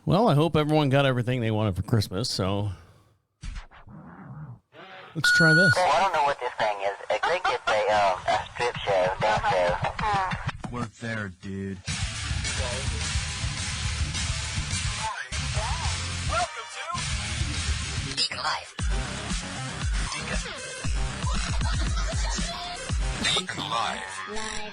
Well, I hope everyone got everything they wanted for Christmas, so let's try this. Well, I don't know what this thing is. A great gets a strip show, dance show. We're there, dude. Welcome to DeaconLive. DeaconLive.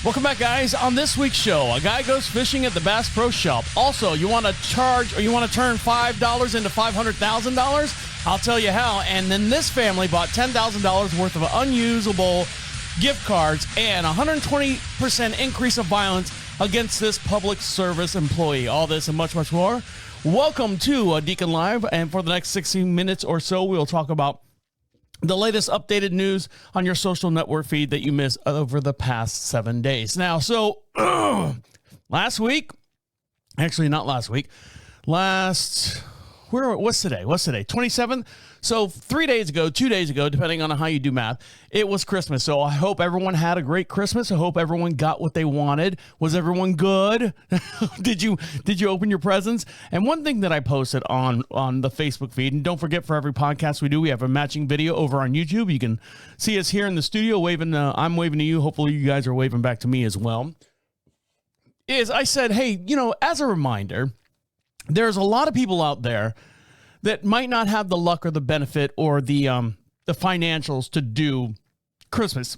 Welcome back, guys. On this week's show, a guy goes fishing at the Bass Pro Shop. Also, you want to charge or you want to turn $5 into $500,000? I'll tell you how. And then this family bought $10,000 worth of unusable gift cards and 120% increase of violence against this public service employee. All this and much, much more. Welcome to Deacon Live. And for the next 60 minutes or so, we'll talk about the latest updated news on your social network feed that you missed over the past 7 days. Now, so last week, actually not last week, what's today? 27th? So 3 days ago, 2 days ago, depending on how you do math, it was Christmas. So I hope everyone had a great Christmas. I hope everyone got what they wanted. Was everyone good? Did you open your presents? And one thing that I posted on the Facebook feed, and don't forget for every podcast we do, we have a matching video over on YouTube. You can see us here in the studio waving. I'm waving to you. Hopefully you guys are waving back to me as well. Is I said, hey, as a reminder, there's a lot of people out there that might not have the luck or the benefit or the financials to do Christmas.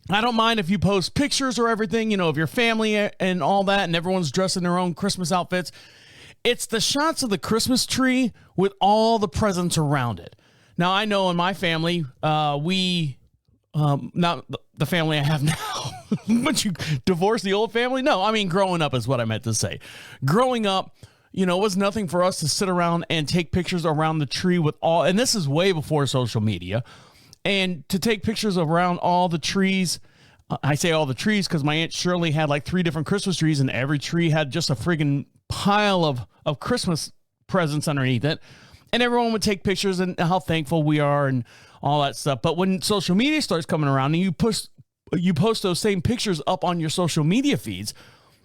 I don't mind if you post pictures or everything, of your family and all that, and everyone's dressed in their own Christmas outfits. It's the shots of the Christmas tree with all the presents around it. Now, I know in my family, not the family I have now, but you divorce the old family? No, I mean, growing up is what I meant to say. Growing up, it was nothing for us to sit around and take pictures around the tree with all, and this is way before social media, and to take pictures around all the trees. I say all the trees because my Aunt Shirley had like 3 different Christmas trees, and every tree had just a friggin' pile of Christmas presents underneath it. And everyone would take pictures and how thankful we are and all that stuff. But when social media starts coming around and you post those same pictures up on your social media feeds,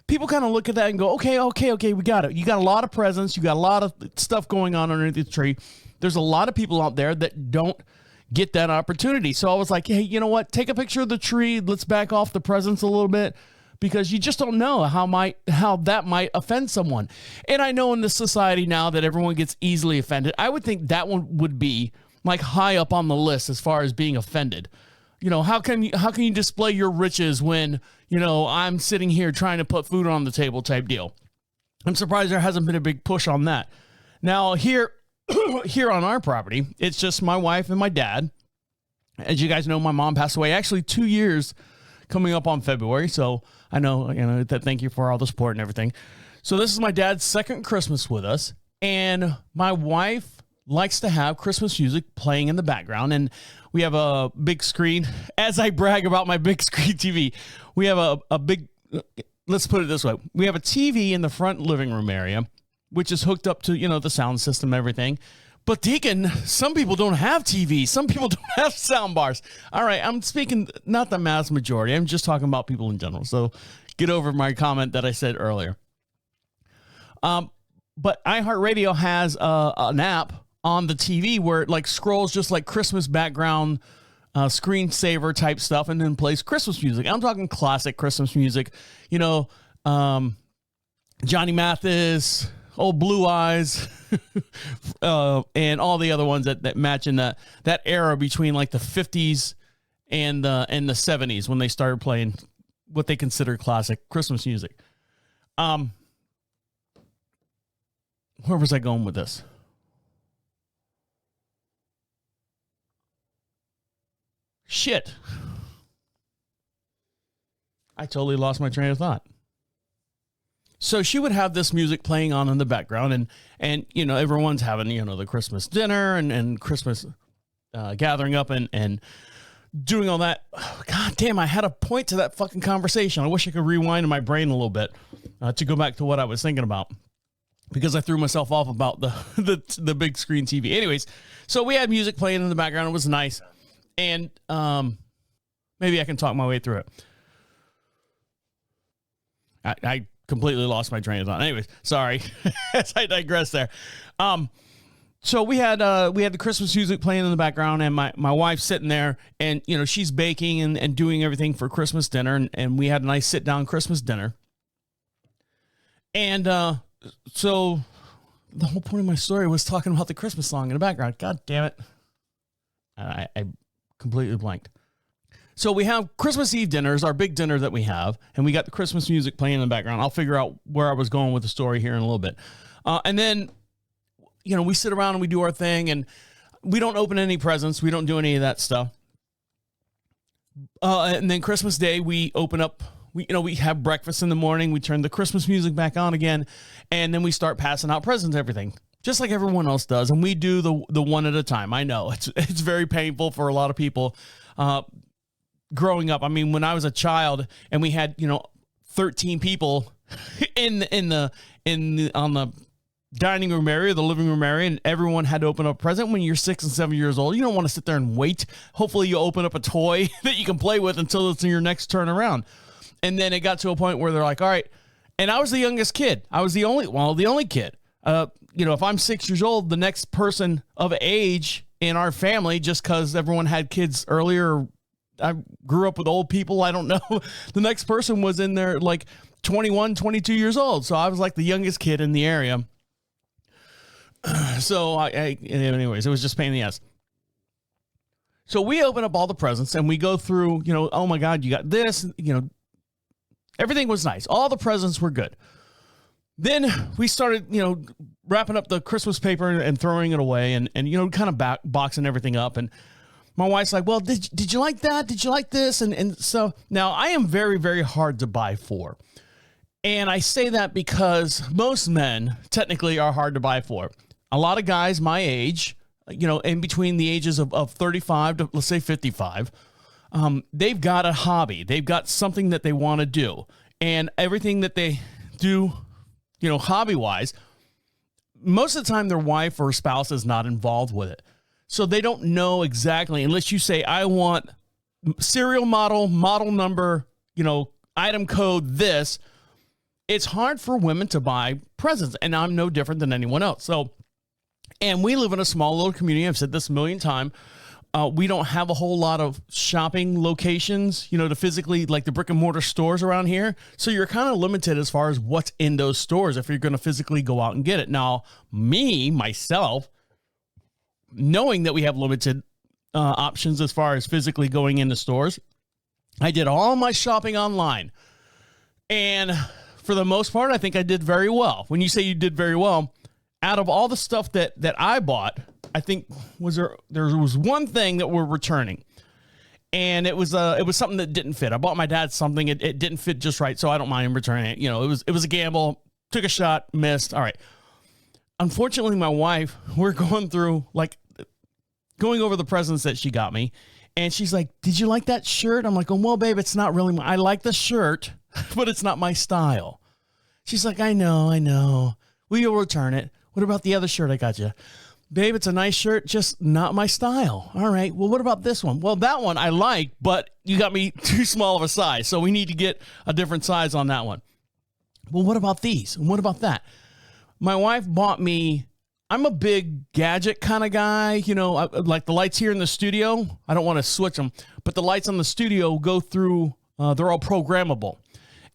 people kind of look at that and go, okay, we got it. You got a lot of presents. You got a lot of stuff going on underneath the tree. There's a lot of people out there that don't get that opportunity. So I was like, hey, you know what? Take a picture of the tree. Let's back off the presents a little bit because you just don't know how that might offend someone. And I know in this society now that everyone gets easily offended. I would think that one would be like high up on the list as far as being offended. How can you display your riches when, I'm sitting here trying to put food on the table type deal? I'm surprised there hasn't been a big push on that. Now here on our property, it's just my wife and my dad. As you guys know, my mom passed away actually 2 years coming up on February. So I know, that thank you for all the support and everything. So this is my dad's second Christmas with us. And my wife likes to have Christmas music playing in the background. And we have a big screen. As I brag about my big screen TV, we have a big, let's put it this way. We have a TV in the front living room area, which is hooked up to, the sound system, everything. But Deacon, some people don't have TVs. Some people don't have sound bars. All right, I'm speaking not the mass majority. I'm just talking about people in general. So get over my comment that I said earlier. But iHeartRadio has an app on the TV where it like scrolls just like Christmas background screensaver type stuff and then plays Christmas music. I'm talking classic Christmas music, Johnny Mathis, Old Blue Eyes, and all the other ones that match in that era between like the 50s and the 70s when they started playing what they consider classic Christmas music. Where was I going with this? Shit. I totally lost my train of thought. So she would have this music playing on in the background and everyone's having, the Christmas dinner and Christmas gathering up and doing all that. God damn, I had a point to that fucking conversation. I wish I could rewind in my brain a little bit to go back to what I was thinking about because I threw myself off about the big screen TV. Anyways, so we had music playing in the background. It was nice. And maybe I can talk my way through it. I completely lost my train of thought. Anyways, sorry. As I digress there. So we had the Christmas music playing in the background, and my wife's sitting there, and she's baking and doing everything for Christmas dinner, and we had a nice sit down Christmas dinner. And so the whole point of my story was talking about the Christmas song in the background. God damn it. I completely blanked. So we have Christmas Eve dinners, our big dinner that we have, and we got the Christmas music playing in the background. I'll figure out where I was going with the story here in a little bit. And then, we sit around and we do our thing, and we don't open any presents. We don't do any of that stuff. And then Christmas Day, we open up, we have breakfast in the morning. We turn the Christmas music back on again, and then we start passing out presents, everything, just like everyone else does. And we do the one at a time. I know it's very painful for a lot of people. Growing up, I mean, when I was a child and we had, 13 people on the dining room area, the living room area, and everyone had to open up a present. When you're 6 and 7 years old, you don't want to sit there and wait. Hopefully you open up a toy that you can play with until it's your next turn around. And then it got to a point where they're like, all right. And I was the youngest kid. I was the only kid. If I'm 6 years old, the next person of age in our family, just because everyone had kids earlier, I grew up with old people, I don't know. The next person was in there like 21, 22 years old. So I was like the youngest kid in the area. So anyways, it was just pain in the ass. So we open up all the presents and we go through, oh my God, you got this, everything was nice. All the presents were good. Then we started, wrapping up the Christmas paper and throwing it away and kind of boxing everything up. And my wife's like, well, did you like that? Did you like this? And so now I am very, very hard to buy for. And I say that because most men technically are hard to buy for. A lot of guys my age, in between the ages of 35 to let's say 55, they've got a hobby. They've got something that they want to do. And everything that they do, hobby wise, most of the time their wife or spouse is not involved with it. So they don't know exactly, unless you say, I want serial model number, item code this. It's hard for women to buy presents, and I'm no different than anyone else. So, and we live in a small little community. I've said this a million times. We don't have a whole lot of shopping locations, to physically, like the brick and mortar stores around here. So you're kind of limited as far as what's in those stores if you're going to physically go out and get it. Now, myself, knowing that we have limited options as far as physically going into stores, I did all my shopping online. And for the most part, I think I did very well. When you say you did very well, out of all the stuff that I bought, I think there was one thing that we're returning. And it was something that didn't fit. I bought my dad something. It didn't fit just right, so I don't mind returning it. It was a gamble. Took a shot, missed. All right. Unfortunately, my wife, we're going over the presents that she got me, and she's like, did you like that shirt? I'm like, oh, well, babe, it's not really I like the shirt, but it's not my style. She's like, I know. We'll return it. What about the other shirt I got you? Babe, it's a nice shirt, just not my style. All right, well, what about this one? Well, that one I like, but you got me too small of a size, so we need to get a different size on that one. Well, what about these? And what about that? My wife bought me, I'm a big gadget kind of guy, like the lights here in the studio. I don't want to switch them, but the lights on the studio go through, they're all programmable.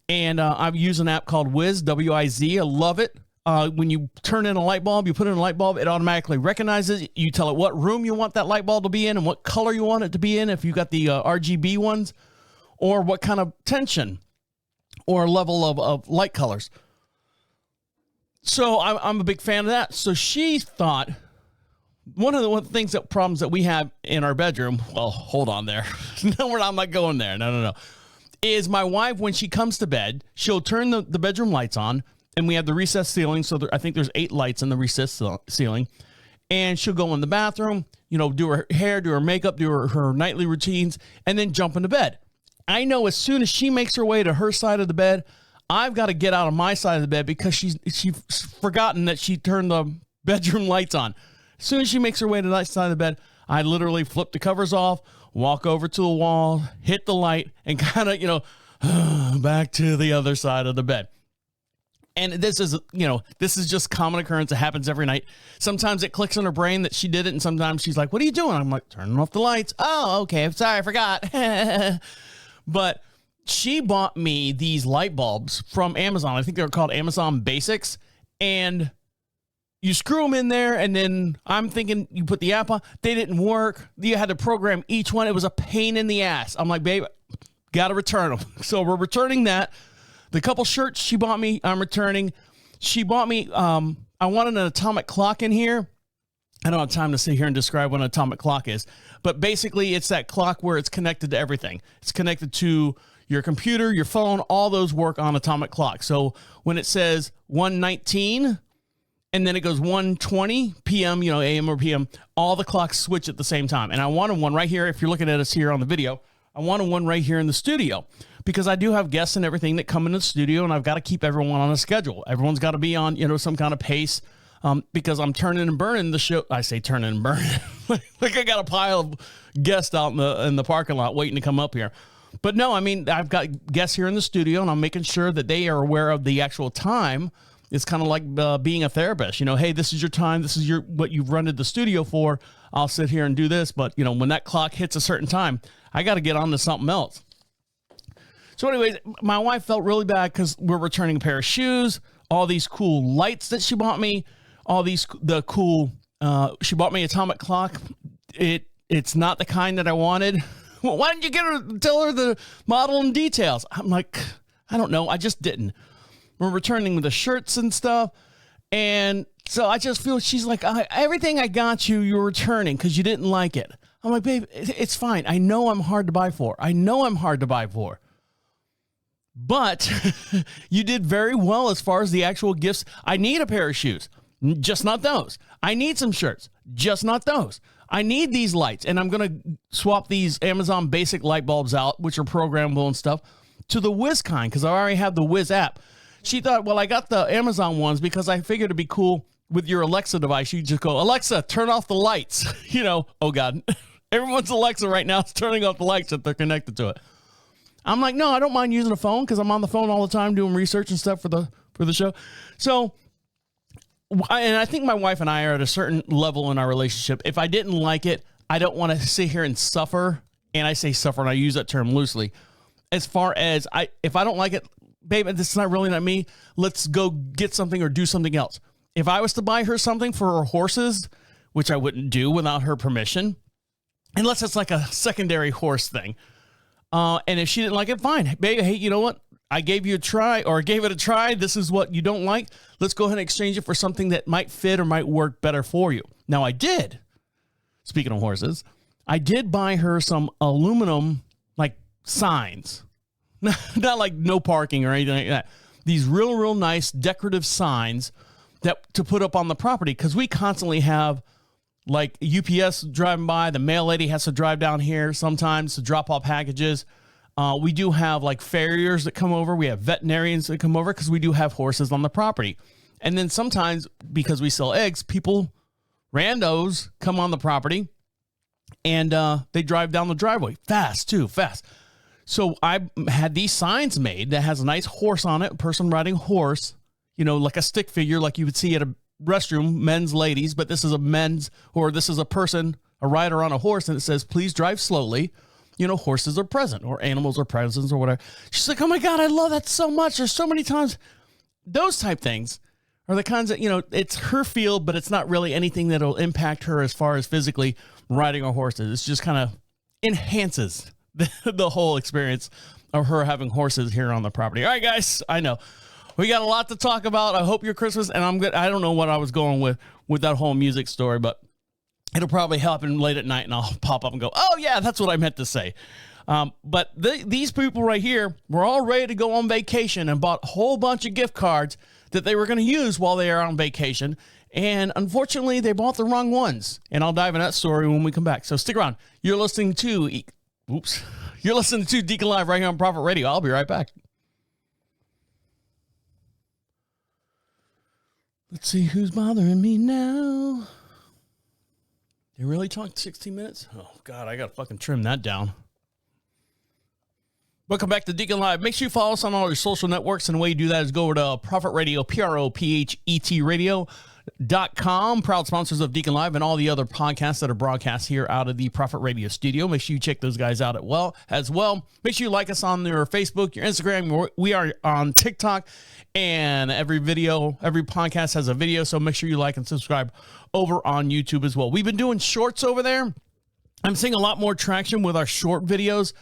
And I use an app called Wiz, W-I-Z. I love it. When you turn in a light bulb, you put in a light bulb, it automatically recognizes it. You tell it what room you want that light bulb to be in and what color you want it to be in, if you got the RGB ones, or what kind of tension or level of light colors. So I'm a big fan of that. So she thought one of the problems that we have in our bedroom, well, hold on there. No, I'm not going there. No. Is my wife, when she comes to bed, she'll turn the bedroom lights on, and we have the recessed ceiling. So I think there's 8 lights in the recessed ceiling. And she'll go in the bathroom, do her hair, do her makeup, do her nightly routines, and then jump into bed. I know as soon as she makes her way to her side of the bed, I've got to get out of my side of the bed because she's forgotten that she turned the bedroom lights on. As soon as she makes her way to that side of the bed, I literally flip the covers off, walk over to the wall, hit the light, and kind of, back to the other side of the bed. And this is, this is just common occurrence. It happens every night. Sometimes it clicks in her brain that she did it. And sometimes she's like, what are you doing? I'm like, turning off the lights. Oh, okay. I'm sorry. I forgot. But she bought me these light bulbs from Amazon. I think they're called Amazon Basics. And you screw them in there. And then I'm thinking you put the app on. They didn't work. You had to program each one. It was a pain in the ass. I'm like, babe, got to return them. So we're returning that. The couple shirts she bought me, I'm returning. She bought me, I wanted an atomic clock in here. I don't have time to sit here and describe what an atomic clock is, but basically it's that clock where it's connected to everything. It's connected to your computer, your phone, all those work on atomic clock. So when it says 1:19 and then it goes 1:20 p.m., AM or PM, all the clocks switch at the same time. And I wanted one right here. If you're looking at us here on the video, I wanted one right here in the studio because I do have guests and everything that come in the studio, and I've got to keep everyone on a schedule. Everyone's got to be on, some kind of pace because I'm turning and burning the show. I say turning and burning. like I got a pile of guests out in the parking lot waiting to come up here. But no, I mean, I've got guests here in the studio, and I'm making sure that they are aware of the actual time. It's kind of like being a therapist. Hey, this is your time. This is what you've rented the studio for. I'll sit here and do this. But, when that clock hits a certain time, I got to get on to something else. So anyways, my wife felt really bad because we're returning a pair of shoes, all these cool lights that she bought me, she bought me atomic clock. It's not the kind that I wanted. Well, why didn't you tell her the model and details? I'm like, I don't know. I just didn't. We're returning with the shirts and stuff. And so I just feel she's like, everything I got you're returning because you didn't like it. I'm like, babe, it's fine. I know I'm hard to buy for. But you did very well as far as the actual gifts. I need a pair of shoes, just not those. I need some shirts, just not those. I need these lights, and I'm going to swap these Amazon basic light bulbs out, which are programmable and stuff, to the Wiz kind because I already have the Wiz app. She thought, well, I got the Amazon ones because I figured it'd be cool with your Alexa device. You just go, Alexa, turn off the lights. Oh, God. Everyone's Alexa right now is turning off the lights if they're connected to it. I'm like, no, I don't mind using a phone because I'm on the phone all the time doing research and stuff for the show. So, and I think my wife and I are at a certain level in our relationship. If I didn't like it, I don't want to sit here and suffer. And I say suffer, and I use that term loosely. As far as if I don't like it, babe, this is not me. Let's go get something or do something else. If I was to buy her something for her horses, which I wouldn't do without her permission, unless it's like a secondary horse thing. And if she didn't like it, fine. Babe, hey, you know what? I gave you a try or gave it a try. This is what you don't like. Let's go ahead and exchange it for something that might fit or might work better for you. Now I did. Speaking of horses, I did buy her some aluminum like signs, not like no parking or anything like that. These real nice decorative signs that to put up on the property. Cause we constantly have like UPS driving by, the mail lady has to drive down here sometimes to drop off packages. We do have like farriers that come over. We have veterinarians that come over because we do have horses on the property. And then sometimes because we sell eggs, randos come on the property and they drive down the driveway fast. So I had these signs made that has a nice horse on it, a person riding a horse, like a stick figure like you would see at a restroom, men's, ladies, but this is this is a person, a rider on a horse, and it says, please drive slowly. Horses are present or animals are present or whatever. She's like, oh my God, I love that so much. There's so many times. Those type things are the kinds that, it's her field, but it's not really anything that'll impact her as far as physically riding a horse. It's just kind of enhances the whole experience of her having horses here on the property. All right, guys, I know. We got a lot to talk about. I hope your Christmas, and I'm good. I don't know what I was going with that whole music story, but it'll probably happen late at night, and I'll pop up and go, oh, yeah, that's what I meant to say. But these people right here were all ready to go on vacation and bought a whole bunch of gift cards that they were going to use while they are on vacation. And unfortunately, they bought the wrong ones. And I'll dive in that story when we come back. So stick around. You're listening to Deacon Live right here on Prophet Radio. I'll be right back. Let's see who's bothering me now. They really talked 16 minutes? Oh, God, I got to fucking trim that down. Welcome back to Deacon Live. Make sure you follow us on all your social networks. And the way you do that is go over to Prophet Radio, PROPHET Radio.com, proud sponsors of Deacon Live and all the other podcasts that are broadcast here out of the Prophet Radio studio. Make sure you check those guys out as well. Make sure you like us on your Facebook, your Instagram. We are on TikTok, and every podcast has a video. So make sure you like and subscribe over on YouTube as well. We've been doing shorts over there. I'm seeing a lot more traction with our short videos.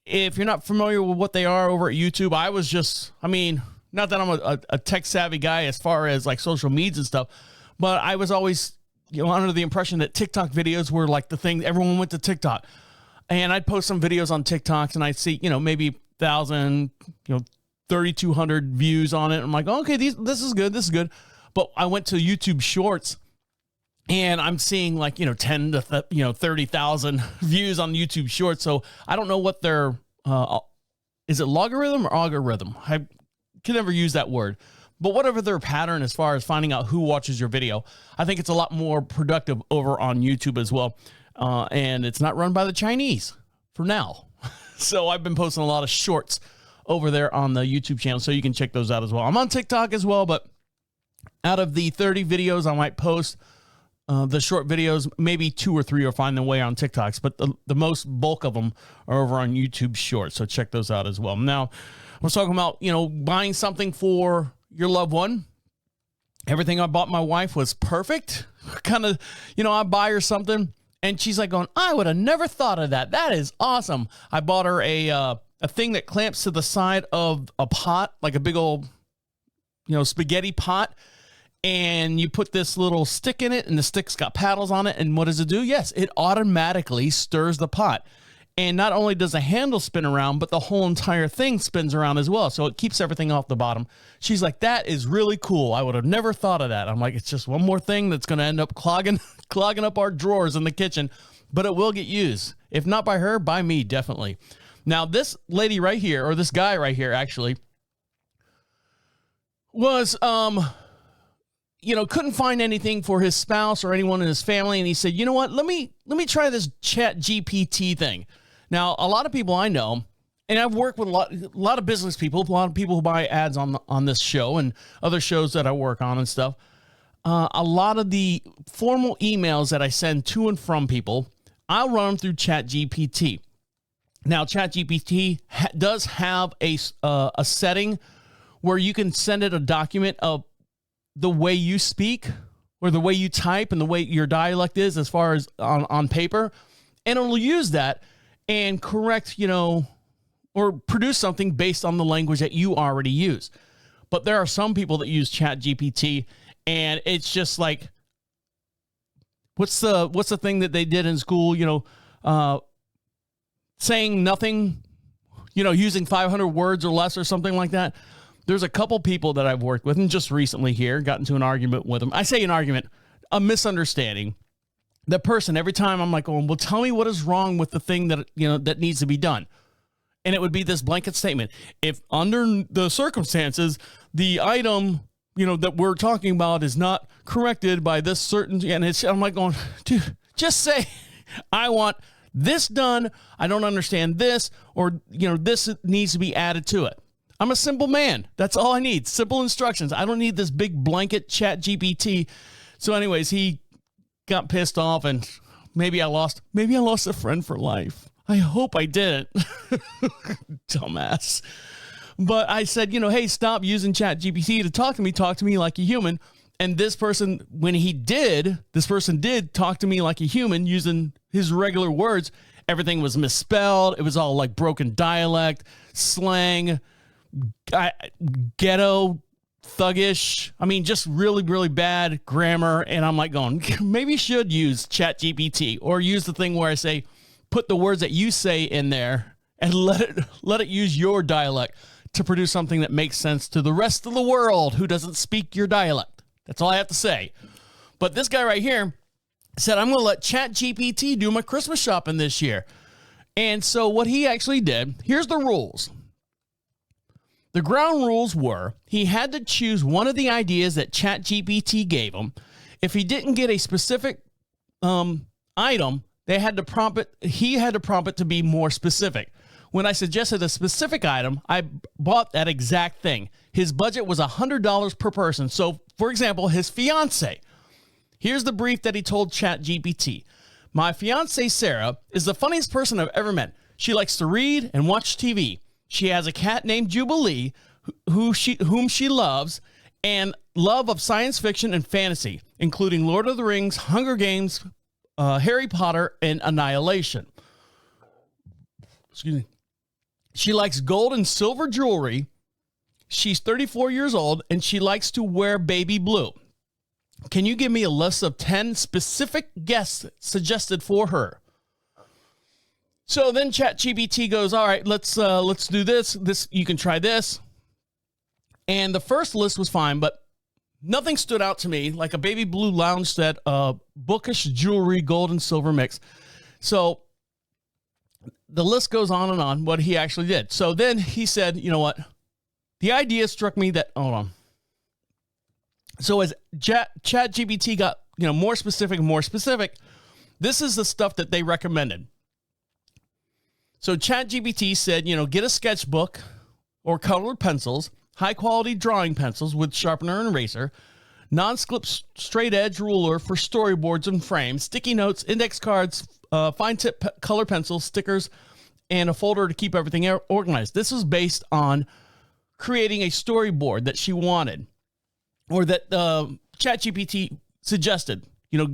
If you're not familiar with what they are over at YouTube, not that I'm a tech savvy guy as far as like social medias and stuff, but I was always, under the impression that TikTok videos were like the thing. Everyone went to TikTok, and I'd post some videos on TikTok and I'd see, maybe 1,000, 3,200 views on it. I'm like, okay, this is good. This is good. But I went to YouTube Shorts, and I'm seeing like, 10 to 30,000 views on YouTube Shorts. So I don't know what their, is it logarithm or algorithm? I can never use that word. But whatever their pattern as far as finding out who watches your video, I think it's a lot more productive over on YouTube as well. And it's not run by the Chinese for now. So I've been posting a lot of shorts over there on the YouTube channel, so you can check those out as well. I'm on TikTok as well, but out of the 30 videos I might post, the short videos, maybe 2 or 3 will find their way on TikToks, but the most bulk of them are over on YouTube Shorts. So check those out as well. Now, we're talking about, buying something for your loved one. Everything I bought my wife was perfect. Kind of, I buy her something and she's like going, I would have never thought of that. That is awesome. I bought her a thing that clamps to the side of a pot, like a big old, spaghetti pot. And you put this little stick in it, and the stick's got paddles on it. And what does it do? Yes, it automatically stirs the pot. And not only does the handle spin around, but the whole entire thing spins around as well. So it keeps everything off the bottom. She's like, that is really cool. I would have never thought of that. I'm like, it's just one more thing that's going to end up clogging up our drawers in the kitchen. But it will get used. If not by her, by me, definitely. Now, this lady right here, or this guy right here, actually, was... couldn't find anything for his spouse or anyone in his family. And he said, you know what, let me try this Chat GPT thing. Now, a lot of people I know, and I've worked with a lot of business people, a lot of people who buy ads on this show and other shows that I work on and stuff. A lot of the formal emails that I send to and from people, I'll run them through Chat GPT. Now, Chat GPT does have a setting where you can send it a document of the way you speak or the way you type and the way your dialect is as far as on paper. And it'll use that and correct, or produce something based on the language that you already use. But there are some people that use Chat GPT, and it's just like, what's the thing that they did in school, saying nothing, using 500 words or less or something like that. There's a couple people that I've worked with, and just recently here, got into an argument with them. I say an argument, a misunderstanding. The person, every time I'm like, well, tell me what is wrong with the thing that, that needs to be done. And it would be this blanket statement. If under the circumstances, the item, that we're talking about is not corrected by this certain, and I'm like going, dude, just say, I want this done. I don't understand this, or, this needs to be added to it. I'm a simple man. That's all I need. Simple instructions. I don't need this big blanket Chat GPT. So anyways, he got pissed off, and maybe I lost a friend for life. I hope I didn't. Dumbass. But I said, hey, stop using Chat GPT to talk to me. Talk to me like a human. And this person did talk to me like a human using his regular words. Everything was misspelled. It was all like broken dialect, slang, ghetto, thuggish. Just really, really bad grammar. And I'm like going, maybe you should use Chat GPT, or use the thing where I say, put the words that you say in there and let it use your dialect to produce something that makes sense to the rest of the world who doesn't speak your dialect. That's all I have to say. But this guy right here said, I'm going to let Chat GPT do my Christmas shopping this year. And so what he actually did, here's the rules. The ground rules were he had to choose one of the ideas that ChatGPT gave him. If he didn't get a specific item, he had to prompt it to be more specific, When I suggested a specific item, I bought that exact thing. His budget was $100 per person. So, for example, his fiance. Here's the brief that he told ChatGPT. My fiance, Sarah, is the funniest person I've ever met. She likes to read and watch TV. She has a cat named Jubilee, whom she loves, and love of science fiction and fantasy, including Lord of the Rings, Hunger Games, Harry Potter, and Annihilation. Excuse me. She likes gold and silver jewelry. She's 34 years old, and she likes to wear baby blue. Can you give me a list of 10 specific guests suggested for her? So then ChatGPT goes, all right, let's do this. You can try this. And the first list was fine, but nothing stood out to me like a baby blue lounge set, bookish jewelry, gold and silver mix. So the list goes on and on what he actually did. So then he said, you know what? The idea struck me that, hold on. So as ChatGPT got, more specific and more specific, this is the stuff that they recommended. So ChatGPT said, get a sketchbook or colored pencils, high quality drawing pencils with sharpener and eraser, non-slip straight edge ruler for storyboards and frames, sticky notes, index cards, fine tip color pencils, stickers, and a folder to keep everything organized. This was based on creating a storyboard that she wanted, or that ChatGPT suggested.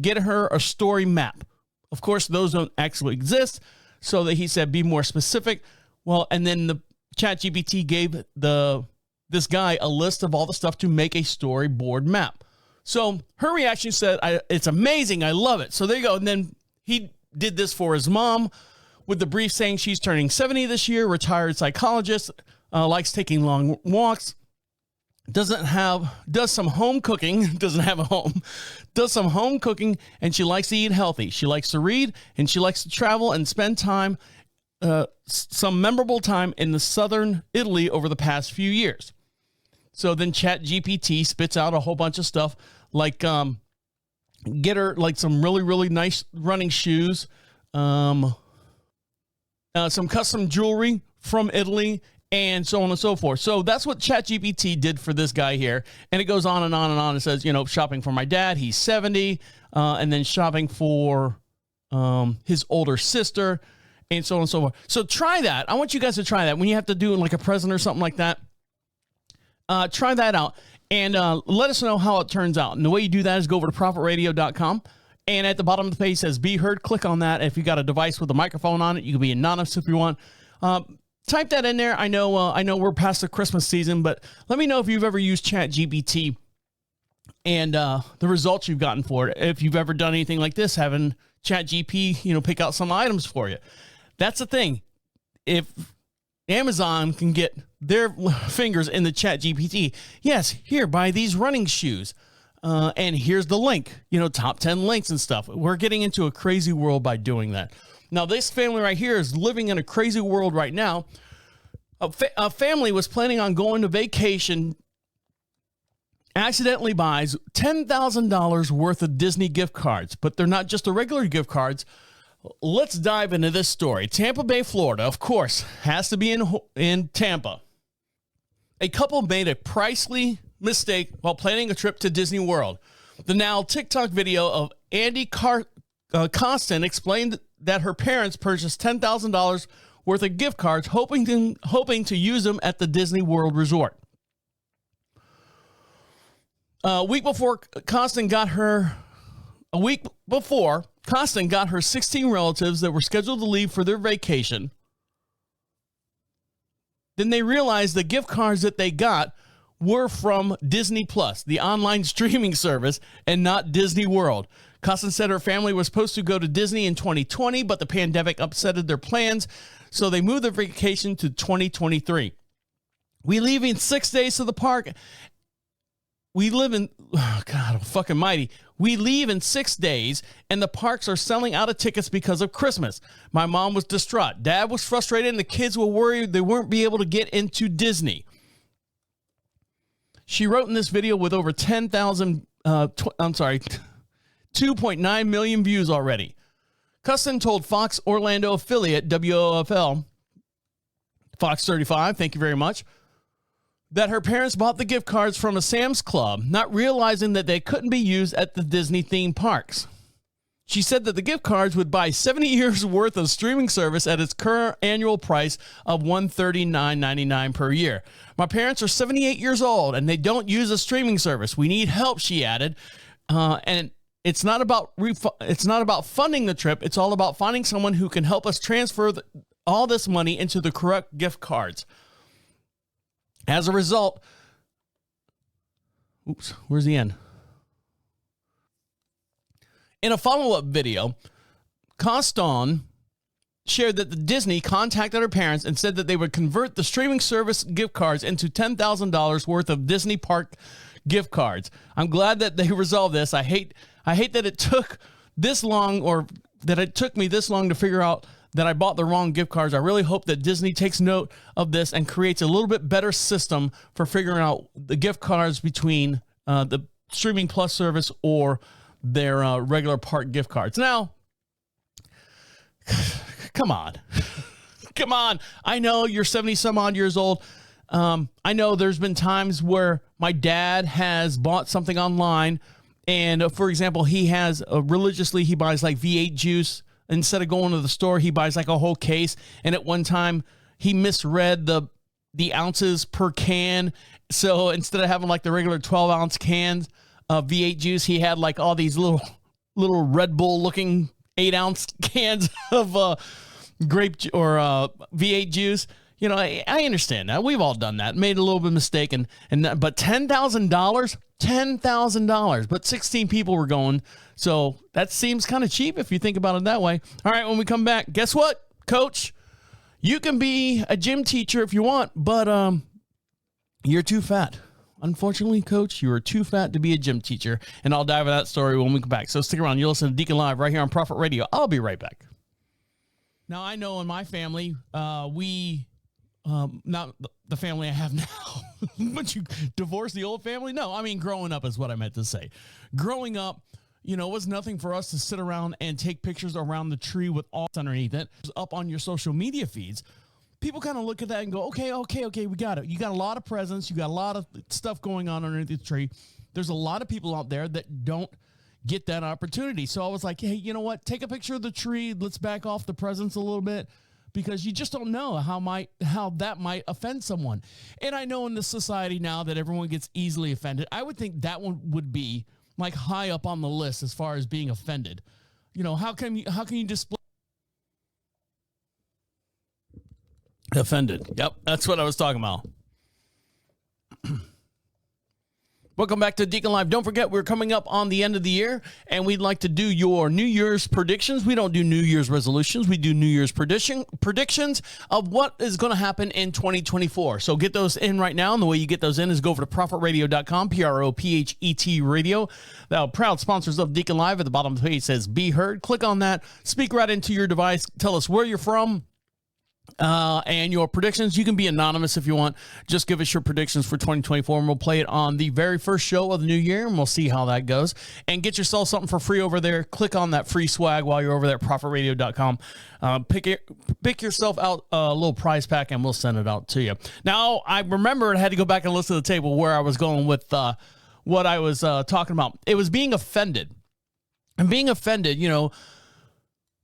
Get her a story map. Of course, those don't actually exist, so that he said be more specific. Well, and then the ChatGPT gave this guy a list of all the stuff to make a storyboard map. So her reaction said, it's amazing, I love it. So there you go. And then he did this for his mom with the brief saying she's turning 70 this year, retired psychologist, likes taking long walks, does some home cooking, doesn't have a home, does some home cooking, and she likes to eat healthy. She likes to read, and she likes to travel and spend time, some memorable time in the southern Italy over the past few years. So then ChatGPT spits out a whole bunch of stuff like get her like some really, really nice running shoes, some custom jewelry from Italy, and so on and so forth. So that's what ChatGPT did for this guy here. And it goes on and on and on. It says, shopping for my dad, he's 70, and then shopping for his older sister, and so on and so forth. So try that. I want you guys to try that. When you have to do like a present or something like that, try that out. And let us know how it turns out. And the way you do that is go over to profitradio.com. And at the bottom of the page says be heard. Click on that. If you got a device with a microphone on it, you can be anonymous if you want. Type that in there. I know we're past the Christmas season, but let me know if you've ever used ChatGPT and the results you've gotten for it. If you've ever done anything like this, having ChatGPT, pick out some items for you. That's the thing. If Amazon can get their fingers in the ChatGPT, yes, here, buy these running shoes. And here's the link, top 10 links and stuff. We're getting into a crazy world by doing that. Now, this family right here is living in a crazy world right now. A family was planning on going to vacation, accidentally buys $10,000 worth of Disney gift cards, but they're not just the regular gift cards. Let's dive into this story. Tampa Bay, Florida, of course, has to be in Tampa. A couple made a pricey mistake while planning a trip to Disney World. The now TikTok video of Andy Costin explained that her parents purchased $10,000 worth of gift cards, hoping to use them at the Disney World Resort. A week before Costin got her 16 relatives that were scheduled to leave for their vacation. Then they realized the gift cards that they got were from Disney Plus, the online streaming service, and not Disney World. Costin said her family was supposed to go to Disney in 2020, but the pandemic upsetted their plans, so they moved their vacation to 2023. We leave in 6 days to the park. We live in, God fucking mighty. We leave in 6 days, and the parks are selling out of tickets because of Christmas. My mom was distraught. Dad was frustrated, and the kids were worried they weren't be able to get into Disney. She wrote in this video with over 2.9 million views already. Custin told Fox Orlando affiliate WOFL Fox 35, thank you very much, that her parents bought the gift cards from a Sam's Club, not realizing that they couldn't be used at the Disney theme parks. She said that the gift cards would buy 70 years worth of streaming service at its current annual price of $139.99 per year. My parents are 78 years old and they don't use a streaming service. We need help, she added. And it's not about funding the trip. It's all about finding someone who can help us transfer all this money into the correct gift cards. As a result, oops, where's the end? In a follow-up video, Coston shared that the Disney contacted her parents and said that they would convert the streaming service gift cards into $10,000 worth of Disney park gift cards. I'm glad that they resolved this. I hate that it took this long, or that it took me this long to figure out that I bought the wrong gift cards. I really hope that Disney takes note of this and creates a little bit better system for figuring out the gift cards between the Streaming Plus service or their regular park gift cards. Now, come on. Come on. I know you're 70 some odd years old. I know there's been times where my dad has bought something online, and for example, he has religiously, he buys like V8 juice. Instead of going to the store, he buys like a whole case. And at one time, he misread the ounces per can. So instead of having like the regular 12-ounce cans of V8 juice, he had like all these little Red Bull looking 8-ounce cans of grape or V8 juice. You know, I understand that. We've all done that. Made a little bit of mistake, but $10,000, but 16 people were going. So that seems kind of cheap if you think about it that way. All right, when we come back, guess what, Coach? You can be a gym teacher if you want, but you're too fat. Unfortunately, Coach, you are too fat to be a gym teacher, and I'll dive into that story when we come back. So stick around. You'll listen to Deacon Live right here on Prophet Radio. I'll be right back. Now, I know in my family, not the family I have now, but you divorce the old family? No, I mean, growing up is what I meant to say. Growing up, you know, it was nothing for us to sit around and take pictures around the tree with all underneath it. It was up on your social media feeds. People kind of look at that and go, okay, we got it. You got a lot of presents. You got a lot of stuff going on underneath the tree. There's a lot of people out there that don't get that opportunity. So I was like, hey, you know what? Take a picture of the tree. Let's back off the presents a little bit, because you just don't know how that might offend someone. And I know in this society now that everyone gets easily offended. I would think that one would be like high up on the list as far as being offended. You know, how can you display offended? Yep, that's what I was talking about. Welcome back to Deacon Live. Don't forget, we're coming up on the end of the year, and we'd like to do your New Year's predictions. We don't do New Year's resolutions. We do New Year's predictions of what is going to happen in 2024. So get those in right now, and the way you get those in is go over to prophetradio.com, PROPHET radio. The proud sponsors of Deacon Live. At the bottom of the page says Be Heard. Click on that. Speak right into your device. Tell us where you're from. And your predictions. You can be anonymous if you want. Just give us your predictions for 2024, and we'll play it on the very first show of the new year, and we'll see how that goes. And get yourself something for free over there. Click on that free swag while you're over there at prophetradio.com. Pick yourself out a little prize pack, and we'll send it out to you. Now, I remember I had to go back and listen to the table where I was going with what I was talking about. It was being offended. And being offended, you know,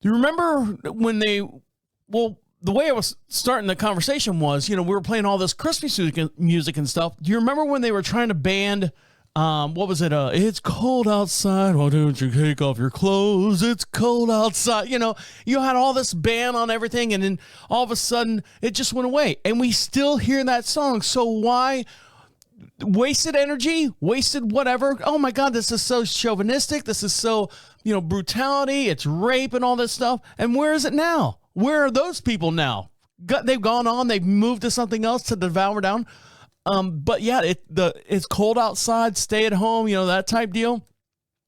do you remember when the way I was starting the conversation was, you know, we were playing all this Christmas music and stuff. Do you remember when they were trying to ban, what was it? It's cold outside. Why don't you take off your clothes? It's cold outside. You know, you had all this ban on everything, and then all of a sudden it just went away. And we still hear that song. So why wasted energy, wasted whatever? Oh my God, this is so chauvinistic. This is so, you know, brutality. It's rape and all this stuff. And where is it now? Where are those people now? They've gone on. They've moved to something else to devour down. But yeah, it's cold outside. Stay at home. You know, that type deal.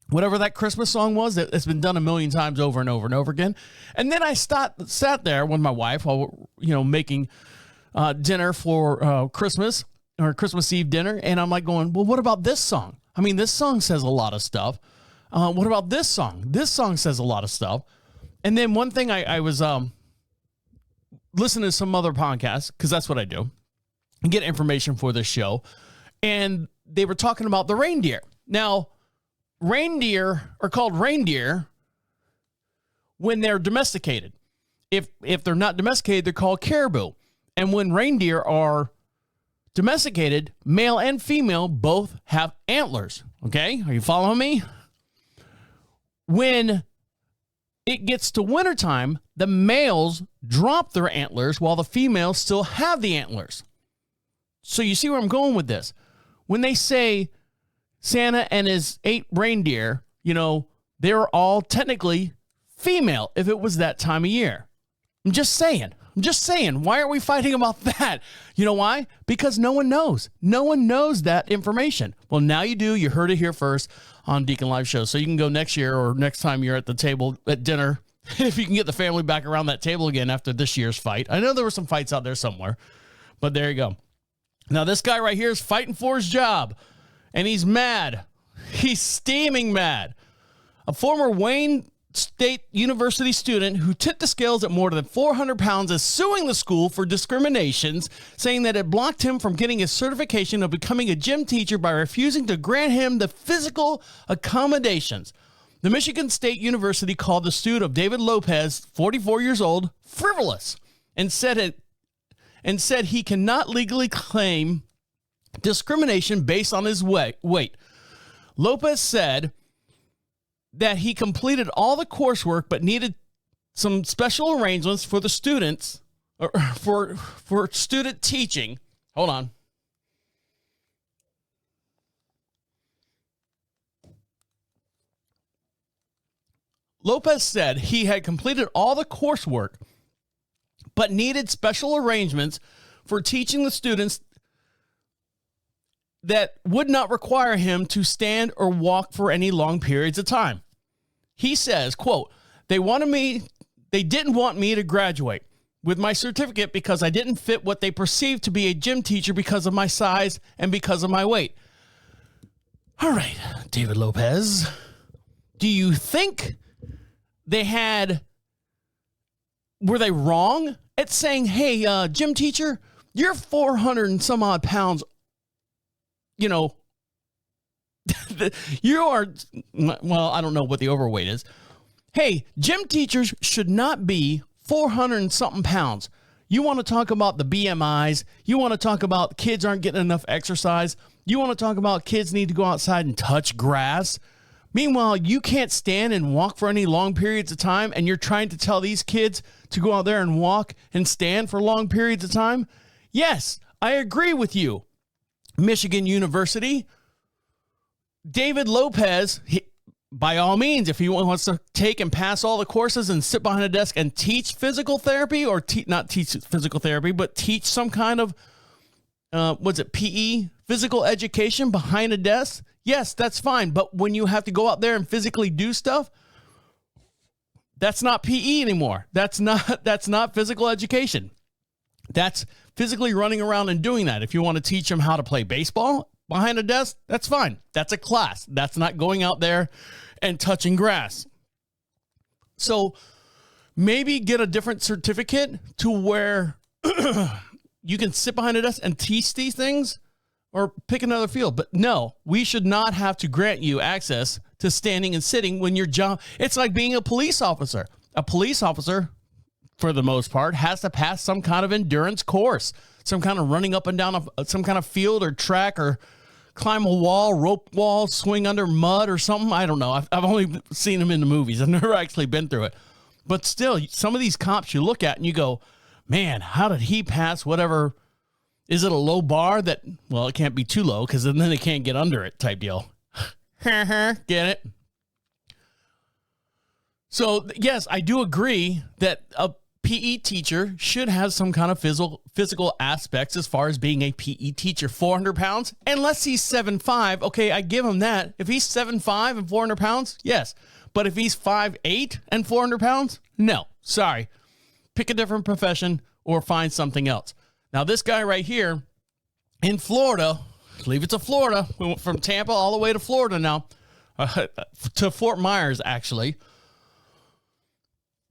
Whatever that Christmas song was, it's been done a million times over and over and over again. And then I sat there with my wife while, you know, making dinner for Christmas or Christmas Eve dinner, and I'm like going, well, what about this song? I mean, this song says a lot of stuff. What about this song? This song says a lot of stuff. And then one thing I was listen to some other podcasts, because that's what I do, and get information for this show. And they were talking about the reindeer. Now, reindeer are called reindeer when they're domesticated. If they're not domesticated, they're called caribou. And when reindeer are domesticated, male and female both have antlers. Okay? Are you following me? When it gets to wintertime, the males drop their antlers while the females still have the antlers. So you see where I'm going with this. When they say Santa and his 8 reindeer, they're all technically female if it was that time of year. I'm just saying. Why are we fighting about that? You know why? Because no one knows. No one knows that information. Well, now you do. You heard it here first on Deacon Live Show. So you can go next year or next time you're at the table at dinner, if you can get the family back around that table again after this year's fight. I know there were some fights out there somewhere, but there you go. Now, this guy right here is fighting for his job, and he's mad. He's steaming mad. A former Wayne State University student who tipped the scales at more than 400 pounds is suing the school for discriminations, saying that it blocked him from getting his certification of becoming a gym teacher by refusing to grant him the physical accommodations. The Michigan State University called the suit of David Lopez, 44 years old, frivolous, and said he cannot legally claim discrimination based on his weight. Lopez said that he completed all the coursework but needed some special arrangements for the students, or for student teaching. Hold on. Lopez said he had completed all the coursework but needed special arrangements for teaching the students that would not require him to stand or walk for any long periods of time. He says, quote, they didn't want me to graduate with my certificate because I didn't fit what they perceived to be a gym teacher because of my size and because of my weight. All right, David Lopez, do you think were they wrong at saying, hey, gym teacher, you're 400 and some odd pounds, you are, well, I don't know what the overweight is. Hey, gym teachers should not be 400 and something pounds. You want to talk about the BMIs. You want to talk about kids aren't getting enough exercise. You want to talk about kids need to go outside and touch grass. Meanwhile, you can't stand and walk for any long periods of time, and you're trying to tell these kids to go out there and walk and stand for long periods of time? Yes, I agree with you. Michigan University, David Lopez, by all means, if he wants to take and pass all the courses and sit behind a desk and teach physical therapy, or not teach physical therapy, but teach some kind of, PE, physical education behind a desk, yes, that's fine. But when you have to go out there and physically do stuff, that's not PE anymore. That's not physical education. That's physically running around and doing that. If you want to teach them how to play baseball behind a desk, that's fine. That's a class. That's not going out there and touching grass. So maybe get a different certificate to where you can sit behind a desk and teach these things, or pick another field. But no, we should not have to grant you access to standing and sitting when your job, it's like being a police officer. A police officer, for the most part, has to pass some kind of endurance course, some kind of running up and down some kind of field or track, or climb a wall, rope wall, swing under mud or something. I don't know. I've only seen them in the movies. I've never actually been through it. But still, some of these cops you look at and you go, man, how did he pass whatever? Is it a low bar that, well, it can't be too low because then they can't get under it type deal. Get it? So, yes, I do agree that a PE teacher should have some kind of physical aspects as far as being a PE teacher. 400 pounds, unless he's 7'5", okay, I give him that. If he's 7'5" and 400 pounds, yes. But if he's 5'8" and 400 pounds, no, sorry. Pick a different profession or find something else. Now, this guy right here in Florida, I believe it's Florida. We went from Tampa all the way to Florida now, to Fort Myers, actually.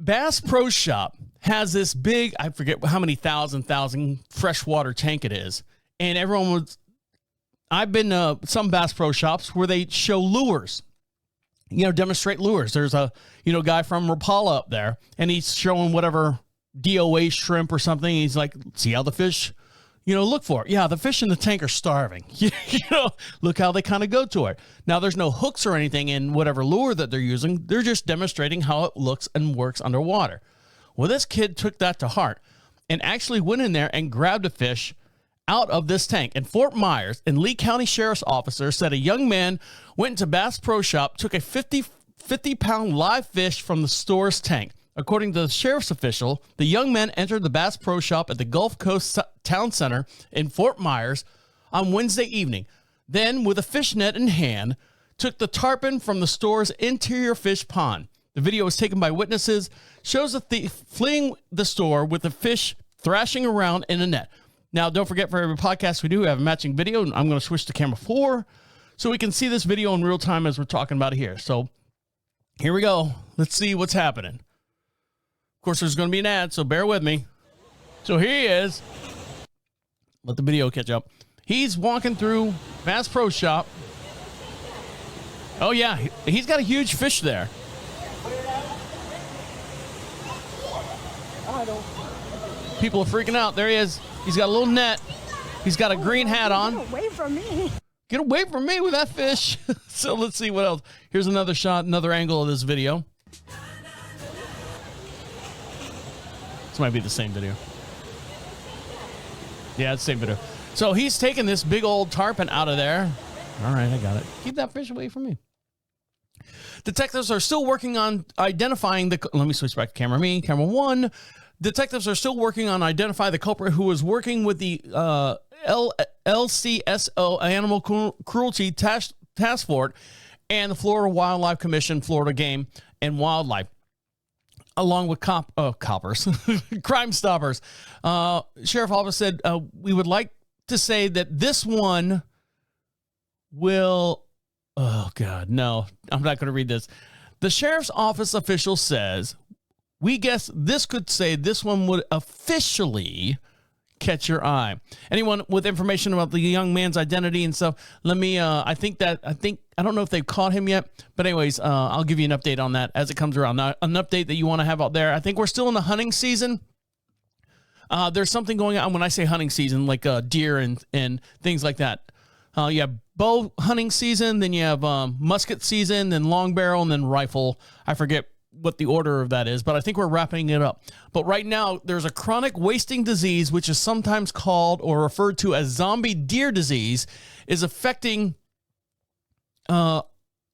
Bass Pro Shop has this big, I forget how many thousand freshwater tank it is. And everyone was, I've been to some Bass Pro shops where they show lures, demonstrate lures. There's a, guy from Rapala up there, and he's showing whatever DOA shrimp or something. He's like, see how the fish, look for it. Yeah, the fish in the tank are starving. Look how they kind of go to it. Now, there's no hooks or anything in whatever lure that they're using. They're just demonstrating how it looks and works underwater. Well, this kid took that to heart and actually went in there and grabbed a fish out of this tank. In Fort Myers, and Lee County Sheriff's officer said a young man went into Bass Pro Shop, took a 50-pound live fish from the store's tank. According to the sheriff's official, the young man entered the Bass Pro Shop at the Gulf Coast Town Center in Fort Myers on Wednesday evening. Then, with a fish net in hand, took the tarpon from the store's interior fish pond. The video was taken by witnesses, shows the thief fleeing the store with the fish thrashing around in a net. Now, don't forget, for every podcast we do have a matching video, and I'm going to switch to camera 4 so we can see this video in real time as we're talking about it here. So here we go. Let's see what's happening. Of course, there's going to be an ad, so bear with me. So here he is. Let the video catch up. He's walking through Bass Pro Shop. Oh, yeah. He's got a huge fish there. People are freaking out. There he is. He's got a little net. He's got a green hat on. Get away from me. Get away from me with that fish. So let's see what else. Here's another shot, another angle of this video. This might be the same video. Yeah, it's the same video. So he's taking this big old tarpon out of there. All right, I got it. Keep that fish away from me. Detectives are still working on identifying the... Let me switch back to camera 1. Detectives are still working on identifying the culprit who was working with the LCSO, Animal Cruelty Task Force, and the Florida Wildlife Commission, Florida Game and Wildlife, along with coppers, Crime Stoppers. Sheriff Office said, we would like to say that this one will... Oh, God, no. I'm not going to read this. The Sheriff's Office official says... We guess this could say this one would officially catch your eye. Anyone with information about the young man's identity and stuff, let me, I don't know if they've caught him yet, but anyways, I'll give you an update on that as it comes around. Now, an update that you want to have out there. I think we're still in the hunting season. There's something going on when I say hunting season, like deer and things like that. You have bow hunting season, then you have musket season, then long barrel, and then rifle. I forget what the order of that is, but I think we're wrapping it up. But right now, there's a chronic wasting disease, which is sometimes called or referred to as zombie deer disease, is affecting a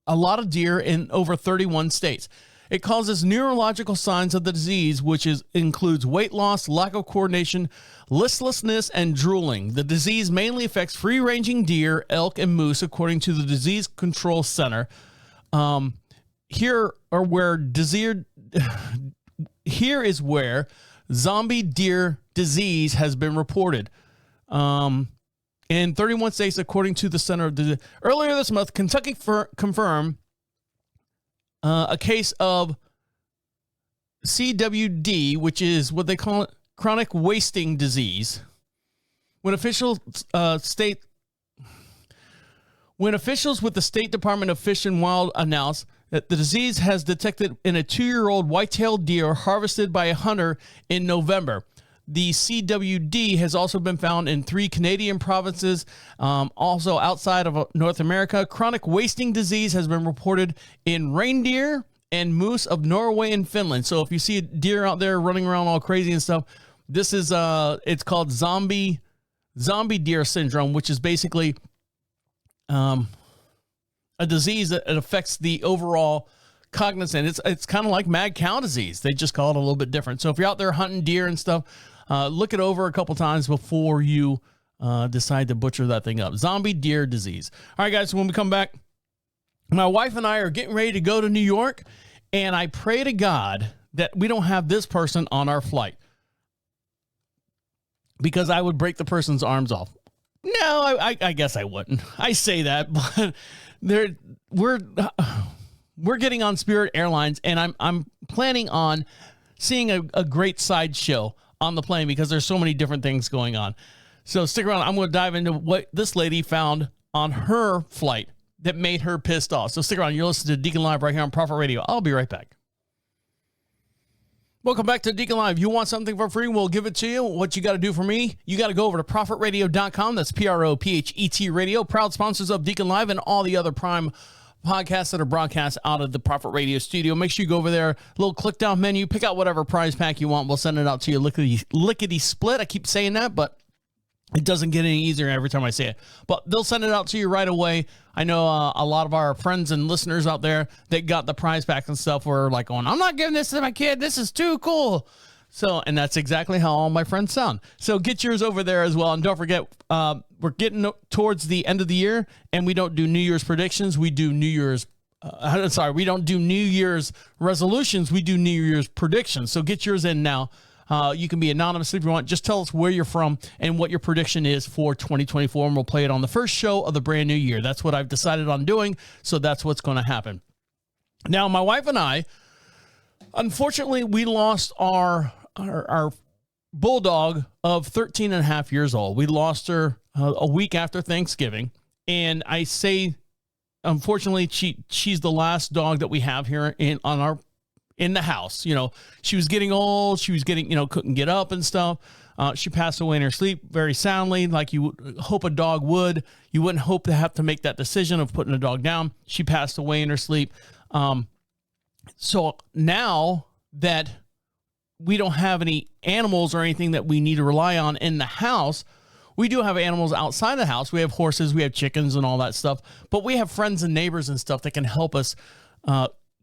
lot of deer in over 31 states. It causes neurological signs of the disease, which includes weight loss, lack of coordination, listlessness, and drooling. The disease mainly affects free-ranging deer, elk, and moose, according to the Disease Control Center. Here is where zombie deer disease has been reported. In 31 states, according to the Center of Disease. Earlier this month, Kentucky confirmed a case of CWD, which is what they call it, chronic wasting disease. When officials with the State Department of Fish and Wild announced that the disease has detected in a 2-year-old white-tailed deer harvested by a hunter in November. The CWD has also been found in 3 Canadian provinces, also outside of North America. Chronic wasting disease has been reported in reindeer and moose of Norway and Finland. So if you see a deer out there running around all crazy and stuff, this is it's called zombie deer syndrome, which is basically a disease that affects the overall cognizance. It's kind of like mad cow disease. They just call it a little bit different. So if you're out there hunting deer and stuff, look it over a couple times before you decide to butcher that thing up. Zombie deer disease. All right, guys, so when we come back, my wife and I are getting ready to go to New York, and I pray to God that we don't have this person on our flight, because I would break the person's arms off. No, I guess I wouldn't. I say that, but we're getting on Spirit Airlines, and I'm planning on seeing a great sideshow on the plane because there's so many different things going on. So stick around. I'm going to dive into what this lady found on her flight that made her pissed off. So stick around. You're listening to Deacon Live right here on Prophet Radio. I'll be right back. Welcome back to Deacon Live. You want something for free? We'll give it to you. What you got to do for me, you got to go over to prophetradio.com. That's PROPHET radio. Proud sponsors of Deacon Live and all the other prime podcasts that are broadcast out of the Prophet Radio studio. Make sure you go over there, little click down menu, pick out whatever prize pack you want. We'll send it out to you lickety split. I keep saying that, but it doesn't get any easier every time I say it. But they'll send it out to you right away. I know a lot of our friends and listeners out there that got the prize packs and stuff were like going, I'm not giving this to my kid. This is too cool. So, and that's exactly how all my friends sound. So get yours over there as well. And don't forget, we're getting towards the end of the year and we don't do New Year's predictions. We do we don't do New Year's resolutions. We do New Year's predictions. So get yours in now. You can be anonymous if you want. Just tell us where you're from and what your prediction is for 2024, and we'll play it on the first show of the brand new year. That's what I've decided on doing, so that's what's going to happen. Now, my wife and I, unfortunately, we lost our bulldog of 13 and a half years old. We lost her a week after Thanksgiving, and I say, unfortunately, she's the last dog that we have here in the house. You know, she was getting old. She was getting, couldn't get up and stuff. She passed away in her sleep very soundly, like you would hope a dog would. You wouldn't hope to have to make that decision of putting a dog down. She passed away in her sleep. So now that we don't have any animals or anything that we need to rely on in the house, we do have animals outside the house. We have horses, we have chickens and all that stuff, but we have friends and neighbors and stuff that can help us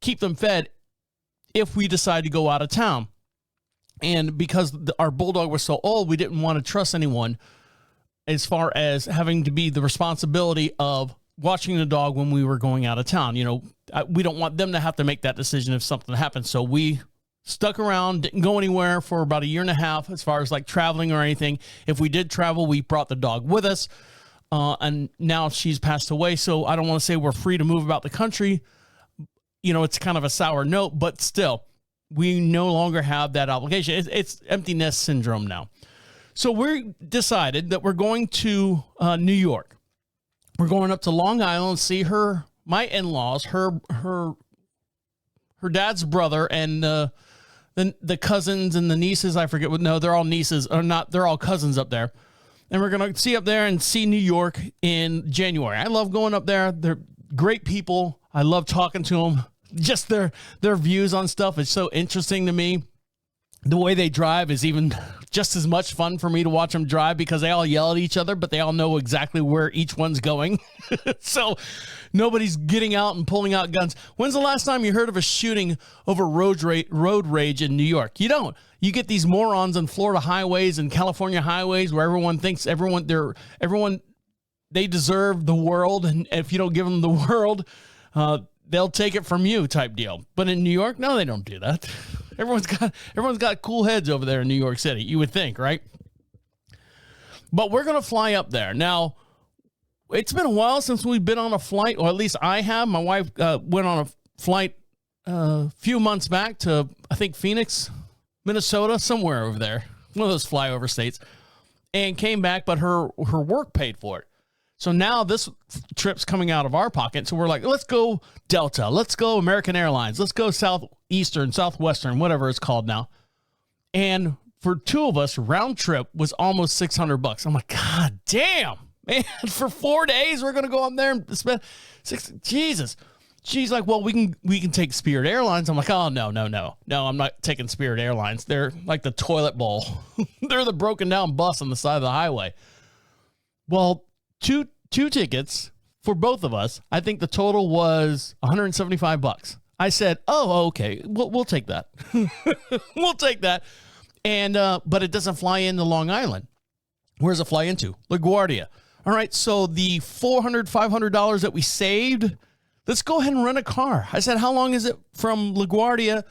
keep them fed if we decide to go out of town. And because our bulldog was so old, we didn't want to trust anyone as far as having to be the responsibility of watching the dog when we were going out of town. We don't want them to have to make that decision if something happens. So we stuck around, didn't go anywhere for about a year and a half as far as like traveling or anything. If we did travel, we brought the dog with us. And now she's passed away. So I don't want to say we're free to move about the country. It's kind of a sour note, but still, we no longer have that obligation. It's empty nest syndrome now. So we decided that we're going to New York. We're going up to Long Island, see my in-laws, her dad's brother, and the cousins and the nieces. I forget what. No, they're all nieces or not. They're all cousins up there, and we're gonna see up there and see New York in January. I love going up there. They're great people. I love talking to them. Just their views on stuff is so interesting to me. The way they drive is even just as much fun for me to watch them drive because they all yell at each other, but they all know exactly where each one's going. So nobody's getting out and pulling out guns. When's the last time you heard of a shooting over road rage in New York? You don't. You get these morons on Florida highways and California highways where everyone thinks they deserve the world, and if you don't give them the world, they'll take it from you type deal. But in New York, no, they don't do that. Everyone's got cool heads over there in New York City, you would think, right? But we're going to fly up there. Now, it's been a while since we've been on a flight, or at least I have. My wife went on a flight a few months back to, I think, Phoenix, Minnesota, somewhere over there, one of those flyover states, and came back, but her work paid for it. So now this trip's coming out of our pocket. So we're like, let's go Delta. Let's go American Airlines. Let's go Southeastern, Southwestern, whatever it's called now. And for two of us, round trip was almost $600. I'm like, God damn, man, for 4 days, we're going to go up there and spend Jesus. She's like, well, we can take Spirit Airlines. I'm like, oh, no, I'm not taking Spirit Airlines. They're like the toilet bowl. They're the broken down bus on the side of the highway. Well, two tickets for both of us. I think the total was $175. I said, oh, okay, we'll take that. We'll take that. And but it doesn't fly into Long Island. Where does it fly into? LaGuardia. All right, so the $500 that we saved, let's go ahead and rent a car. I said, how long is it from LaGuardia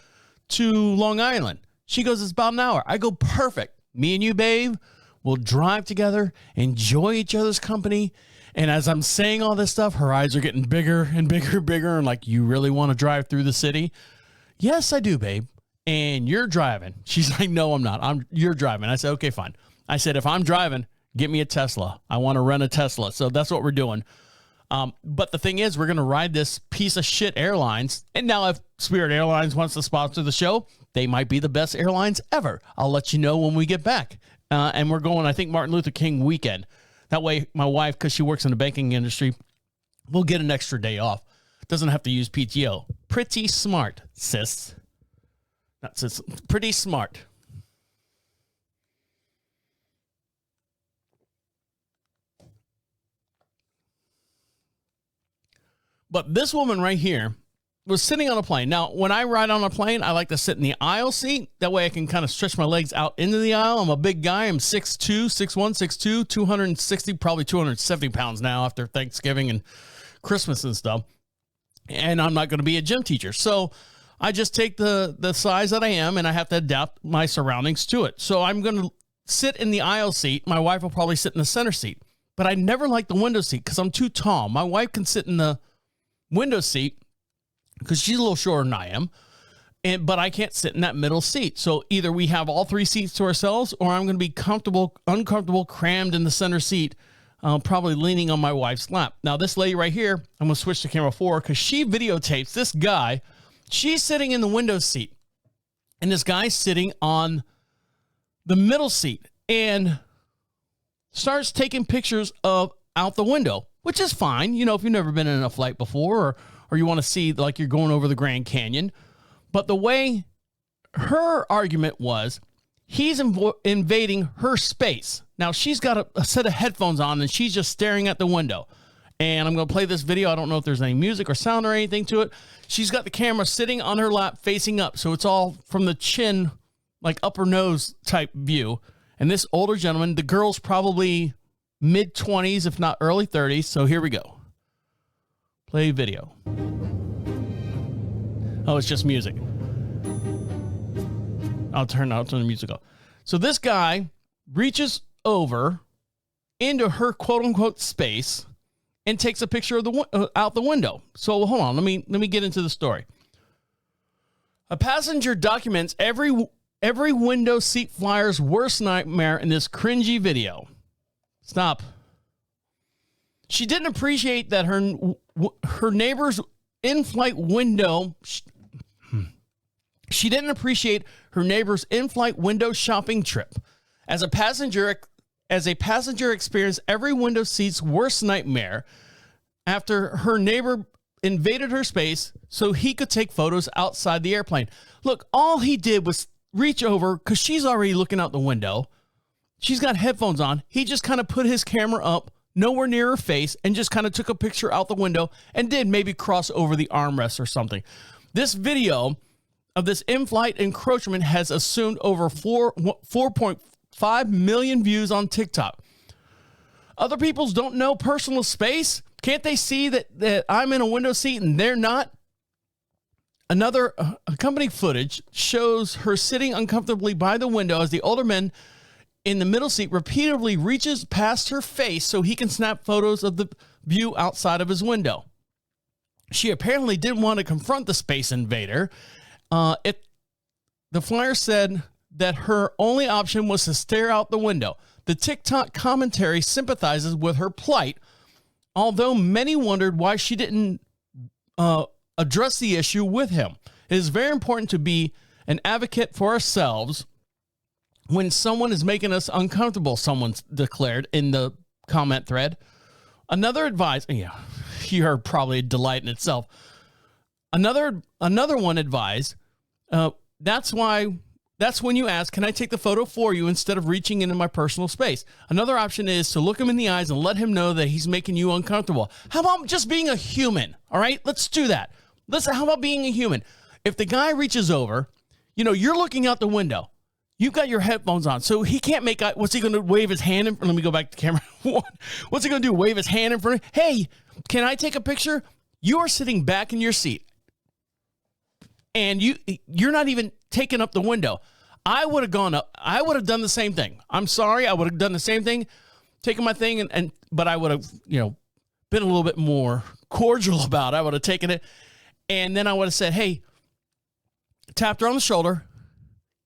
to Long Island? She goes, it's about an hour. I go, perfect. Me and you, babe, we'll drive together, enjoy each other's company. And as I'm saying all this stuff, her eyes are getting bigger and bigger and bigger. And like, you really want to drive through the city? Yes, I do, babe. and you're driving. She's like, no, I'm not. You're driving. I said, okay, fine. I said, if I'm driving, get me a Tesla. I want to rent a Tesla. So that's what we're doing. But the thing is, we're going to ride this piece of shit airlines. And now if Spirit Airlines wants to sponsor the show, they might be the best airlines ever. I'll let you know when we get back. And we're going, I think, Martin Luther King weekend. That way, my wife, because she works in the banking industry, will get an extra day off. Doesn't have to use PTO. Pretty smart, sis. Not sis. Pretty smart. But this woman right here was sitting on a plane. Now, when I ride on a plane, I like to sit in the aisle seat. That way I can kind of stretch my legs out into the aisle. I'm a big guy. I'm 6'2", 6'1", 6'2", 260, probably 270 pounds now after Thanksgiving and Christmas and stuff. And I'm not going to be a gym teacher. So I just take the size that I am, and I have to adapt my surroundings to it. So I'm going to sit in the aisle seat. My wife will probably sit in the center seat. But I never like the window seat because I'm too tall. My wife can sit in the window seat because she's a little shorter than I am, but I can't sit in that middle seat. So either we have all three seats to ourselves, or I'm going to be uncomfortable, crammed in the center seat, probably leaning on my wife's lap. Now, this lady right here, I'm going to switch to camera 4 because she videotapes this guy. She's sitting in the window seat, and this guy's sitting on the middle seat and starts taking pictures of out the window, which is fine. You know, if you've never been in a flight before, or you want to see like you're going over the Grand Canyon. But the way her argument was, he's invading her space. Now, she's got a set of headphones on, and she's just staring at the window. And I'm going to play this video. I don't know if there's any music or sound or anything to it. She's got the camera sitting on her lap facing up. So it's all from the chin, like upper nose type view. And this older gentleman, the girl's probably mid-20s, if not early 30s. So here we go. Play video. Oh, it's just music. I'll turn the music off. So this guy reaches over into her quote-unquote space and takes a picture of the out the window. So hold on, let me get into the story. A passenger documents every window seat flyer's worst nightmare in this cringy video. Stop. She didn't appreciate that her neighbor's in-flight window. She didn't appreciate her neighbor's in-flight window shopping trip. As a passenger experienced every window seat's worst nightmare after her neighbor invaded her space so he could take photos outside the airplane. Look, all he did was reach over because she's already looking out the window. She's got headphones on. He just kind of put his camera up nowhere near her face and just kind of took a picture out the window and did maybe cross over the armrest or something. This video of this in-flight encroachment has assumed over 4.5 million views on TikTok. Other people's don't know personal space. Can't they see that I'm in a window seat and they're not? Another company footage shows her sitting uncomfortably by the window as the older man in the middle seat repeatedly reaches past her face so he can snap photos of the view outside of his window. She apparently didn't want to confront the space invader. The flyer said that her only option was to stare out the window. The TikTok commentary sympathizes with her plight, although many wondered why she didn't address the issue with him. It is very important to be an advocate for ourselves when someone is making us uncomfortable, someone's declared in the comment thread. Another advice, yeah, you're probably a delight in itself. Another one advised, that's when you ask, can I take the photo for you instead of reaching into my personal space? Another option is to look him in the eyes and let him know that he's making you uncomfortable. How about just being a human? All right, let's do that. How about being a human? If the guy reaches over, you're looking out the window. You've got your headphones on, so he can't make eye. What's he going to wave his hand in front? Let me go back to camera one. What's he going to do? Wave his hand in front of, hey, can I take a picture? You are sitting back in your seat, and you're not even taking up the window. I would have gone up. I would have done the same thing. I'm sorry. I would have done the same thing, taken my thing, but I would have, been a little bit more cordial about it. I would have taken it, and then I would have said, hey, tapped her on the shoulder.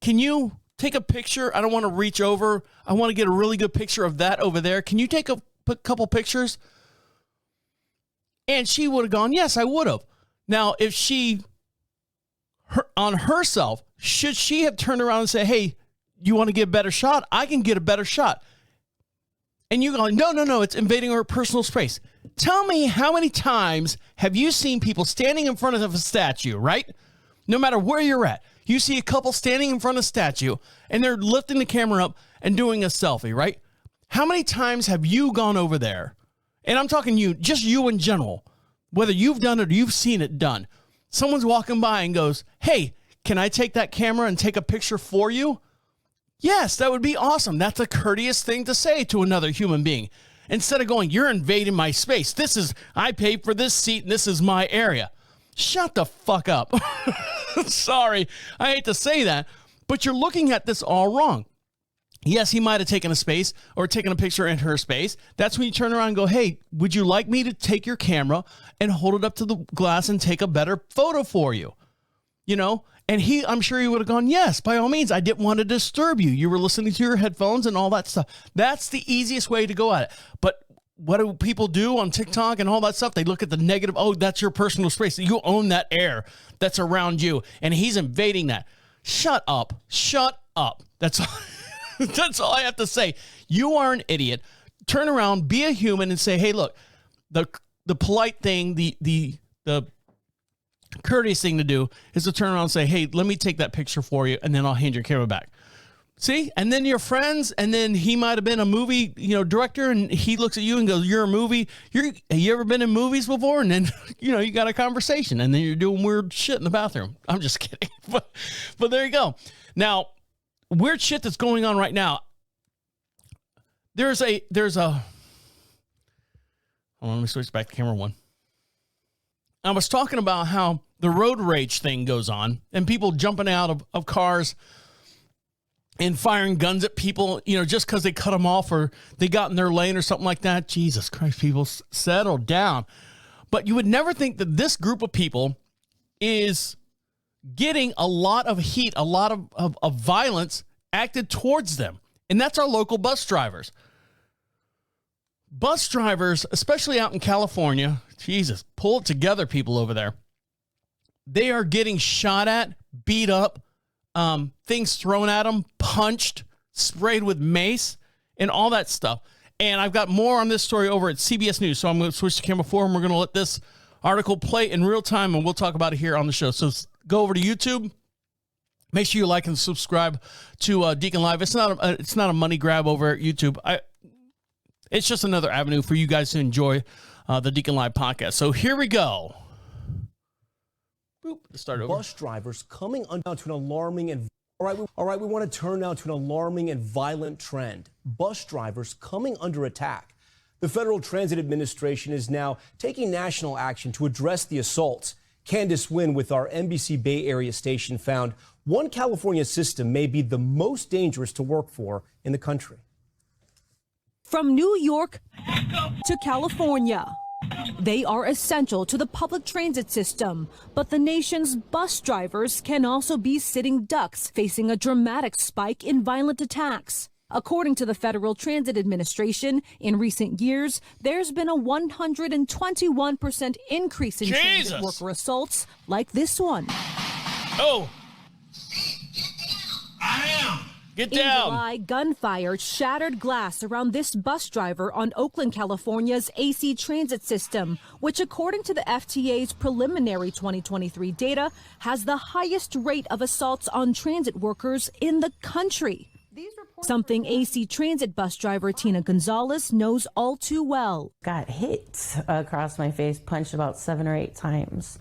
can you take a picture? I don't want to reach over. I want to get a really good picture of that over there. Can you take a couple pictures? And she would have gone, yes, I would have. Now, if on herself, should she have turned around and said, hey, you want to get a better shot? I can get a better shot. And you go, no, it's invading her personal space. Tell me, how many times have you seen people standing in front of a statue, right? No matter where you're at, you see a couple standing in front of a statue and they're lifting the camera up and doing a selfie, right? How many times have you gone over there? And I'm talking just you in general, whether you've done it or you've seen it done. Someone's walking by and goes, hey, can I take that camera and take a picture for you? Yes, that would be awesome. That's a courteous thing to say to another human being. Instead of going, you're invading my space. I paid for this seat and this is my area. Shut the fuck up. Sorry, I hate to say that, but you're looking at this all wrong. Yes, he might have taken a space or taken a picture in her space. That's when you turn around and go, hey, would you like me to take your camera and hold it up to the glass and take a better photo for you? You know, and I'm sure he would have gone, yes, by all means. I didn't want to disturb you. You were listening to your headphones and all that stuff. That's the easiest way to go at it. But what do people do on TikTok and all that stuff? They look at the negative. Oh, that's your personal space. You own that air that's around you, and he's invading that. Shut up. Shut up. That's all. That's all I have to say. You are an idiot. Turn around, be a human, and say, hey, look, the polite thing, the courteous thing to do is to turn around and say, hey, let me take that picture for you, and then I'll hand your camera back. See? And then you're friends, and then he might have been a movie, director, and he looks at you and goes, you're a movie. Have you ever been in movies before? And then, you got a conversation, and then you're doing weird shit in the bathroom. I'm just kidding. But there you go. Now, weird shit that's going on right now. There's a, hold on, let me switch back to camera one. I was talking about how the road rage thing goes on and people jumping out of cars and firing guns at people, just because they cut them off or they got in their lane or something like that. Jesus Christ, people, settle down. But you would never think that this group of people is getting a lot of heat, a lot of violence acted towards them. And that's our local bus drivers. Bus drivers, especially out in California, Jesus, pull it together, people over there. They are getting shot at, beat up, things thrown at them, punched, sprayed with mace, and all that stuff. And I've got more on this story over at CBS News. So I'm going to switch to camera 4, and we're going to let this article play in real time, and we'll talk about it here on the show. So go over to YouTube. Make sure you like and subscribe to DeaconLive. It's not a money grab over at YouTube. It's just another avenue for you guys to enjoy the DeaconLive podcast. So here we go. Boop, let's start over. Bus drivers coming down to an alarming and all right. We want to turn now to an alarming and violent trend. Bus drivers coming under attack. The Federal Transit Administration is now taking national action to address the assaults. Candace Wynn with our NBC Bay Area station found one California system may be the most dangerous to work for in the country. From New York to California, they are essential to the public transit system. But the nation's bus drivers can also be sitting ducks, facing a dramatic spike in violent attacks. According to the Federal Transit Administration, in recent years, there's been a 121% increase in transit worker assaults like this one. Oh. I am. Get down. In July, gunfire shattered glass around this bus driver on Oakland, California's AC transit system, which, according to the FTA's preliminary 2023 data, has the highest rate of assaults on transit workers in the country. Something AC transit bus driver Tina Gonzalez knows all too well. Got hit across my face, punched about 7 or 8 times.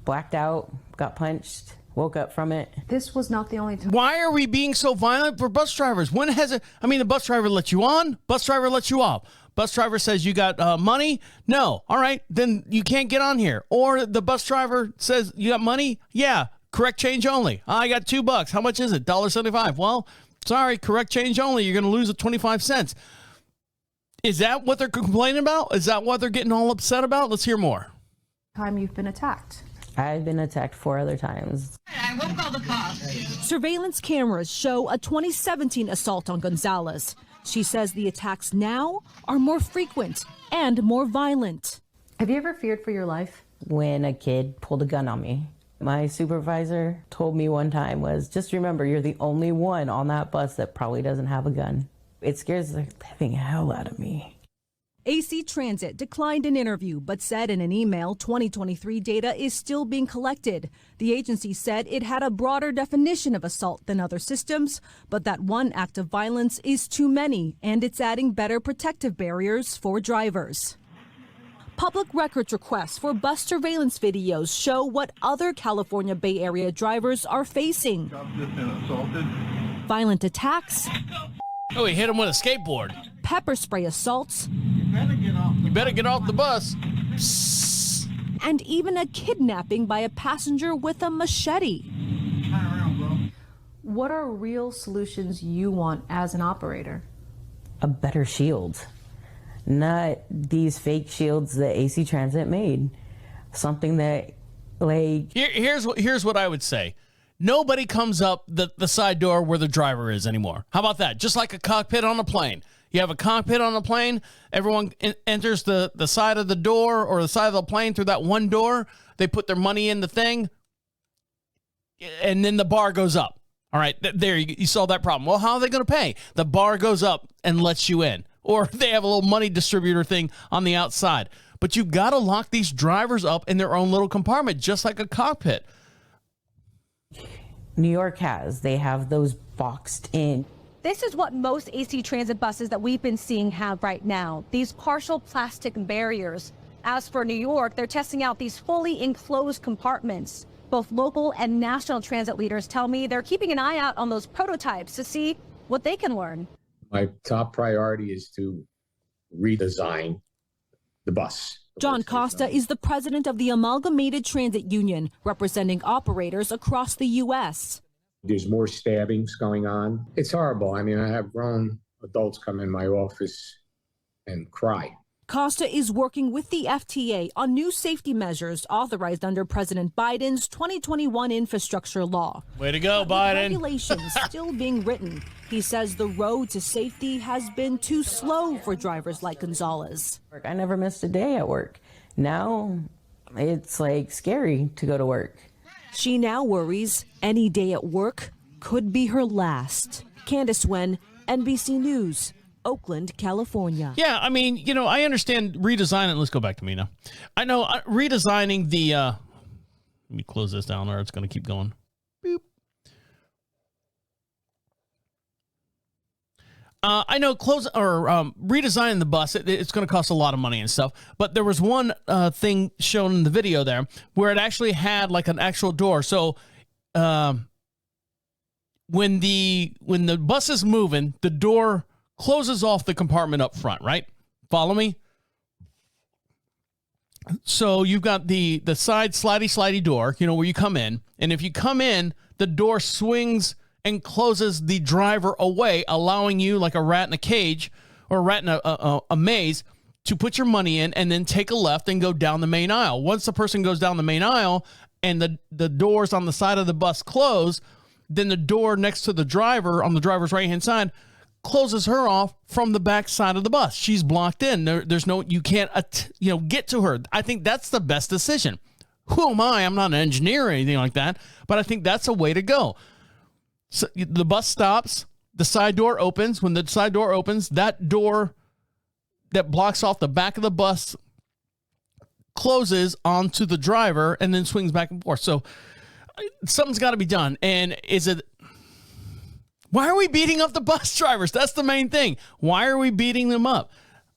Blacked out, got punched, woke up from it. This was not the only time. Why are we being so violent for bus drivers? When has it? I mean, the bus driver lets you on, bus driver lets you off. Bus driver says you got money. No. All right, then you can't get on here. Or the bus driver says you got money. Yeah, correct change only. I got $2. How much is it? $1.75. Well, sorry, correct change only. You're going to lose at 25 cents. Is that what they're complaining about? Is that what they're getting all upset about? Let's hear more. Time you've been attacked. I've been attacked 4 other times. I we'll call the cops. Surveillance cameras show a 2017 assault on Gonzalez. She says the attacks now are more frequent and more violent. Have you ever feared for your life? When a kid pulled a gun on me. My supervisor told me one time was, just remember, you're the only one on that bus that probably doesn't have a gun. It scares the living hell out of me. AC Transit declined an interview, but said in an email 2023 data is still being collected. The agency said it had a broader definition of assault than other systems, but that one act of violence is too many, and it's adding better protective barriers for drivers. Public records requests for bus surveillance videos show what other California Bay Area drivers are facing. Violent attacks. Oh, he hit him with a skateboard. Pepper spray assaults. You better get off the bus. And even a kidnapping by a passenger with a machete. What are real solutions you want as an operator? A better shield. Not these fake shields that AC Transit made. Something that, like... Here's what I would say. Nobody comes up the side door where the driver is anymore. How about that? Just like a cockpit on a plane. You have a cockpit on a plane. Everyone enters the side of the door or the side of the plane through that one door. They put their money in the thing, and then the bar goes up. All right, there you solve that problem. Well, how are they going to pay? The bar goes up and lets you in. Or they have a little money distributor thing on the outside. But you've got to lock these drivers up in their own little compartment, just like a cockpit. New York has. They have those boxed in. This is what most AC Transit buses that we've been seeing have right now, these partial plastic barriers. As for New York, they're testing out these fully enclosed compartments. Both local and national transit leaders tell me they're keeping an eye out on those prototypes to see what they can learn. My top priority is to redesign the bus. John Costa is the president of the Amalgamated Transit Union, representing operators across the U.S. There's more stabbings going on. It's horrible. I mean, I have grown adults come in my office and cry. Costa is working with the FTA on new safety measures authorized under President Biden's 2021 infrastructure law. Way to go, With Biden. Regulations still being written. He says the road to safety has been too slow for drivers like Gonzalez. I never missed a day at work. Now it's like scary to go to work. She now worries any day at work could be her last. Candace Wen, NBC News, Oakland, California. Yeah, I mean, you know, I understand redesigning. Let's go back to me now. I know redesigning the... let me close this down or it's going to keep going. Boop. I know redesigning the bus, it's going to cost a lot of money and stuff. But there was one thing shown in the video there where it actually had like an actual door. So when the bus is moving, the door closes off the compartment up front, right? Follow me? So you've got the side slidey door, you know, where you come in. And if you come in, the door swings and closes the driver away, allowing you, like a rat in a cage or a rat in a maze, to put your money in and then take a left and go down the main aisle. Once the person goes down the main aisle and the doors on the side of the bus close, then the door next to the driver on the driver's right-hand side closes her off from the back side of the bus. She's blocked in. There's no, you can't, get to her. I think that's the best decision. Who am I? I'm not an engineer or anything like that, but I think that's a way to go. So the bus stops, the side door opens. When the side door opens, that door that blocks off the back of the bus closes onto the driver and then swings back and forth. So something's got to be done. And why are we beating up the bus drivers? That's the main thing. Why are we beating them up?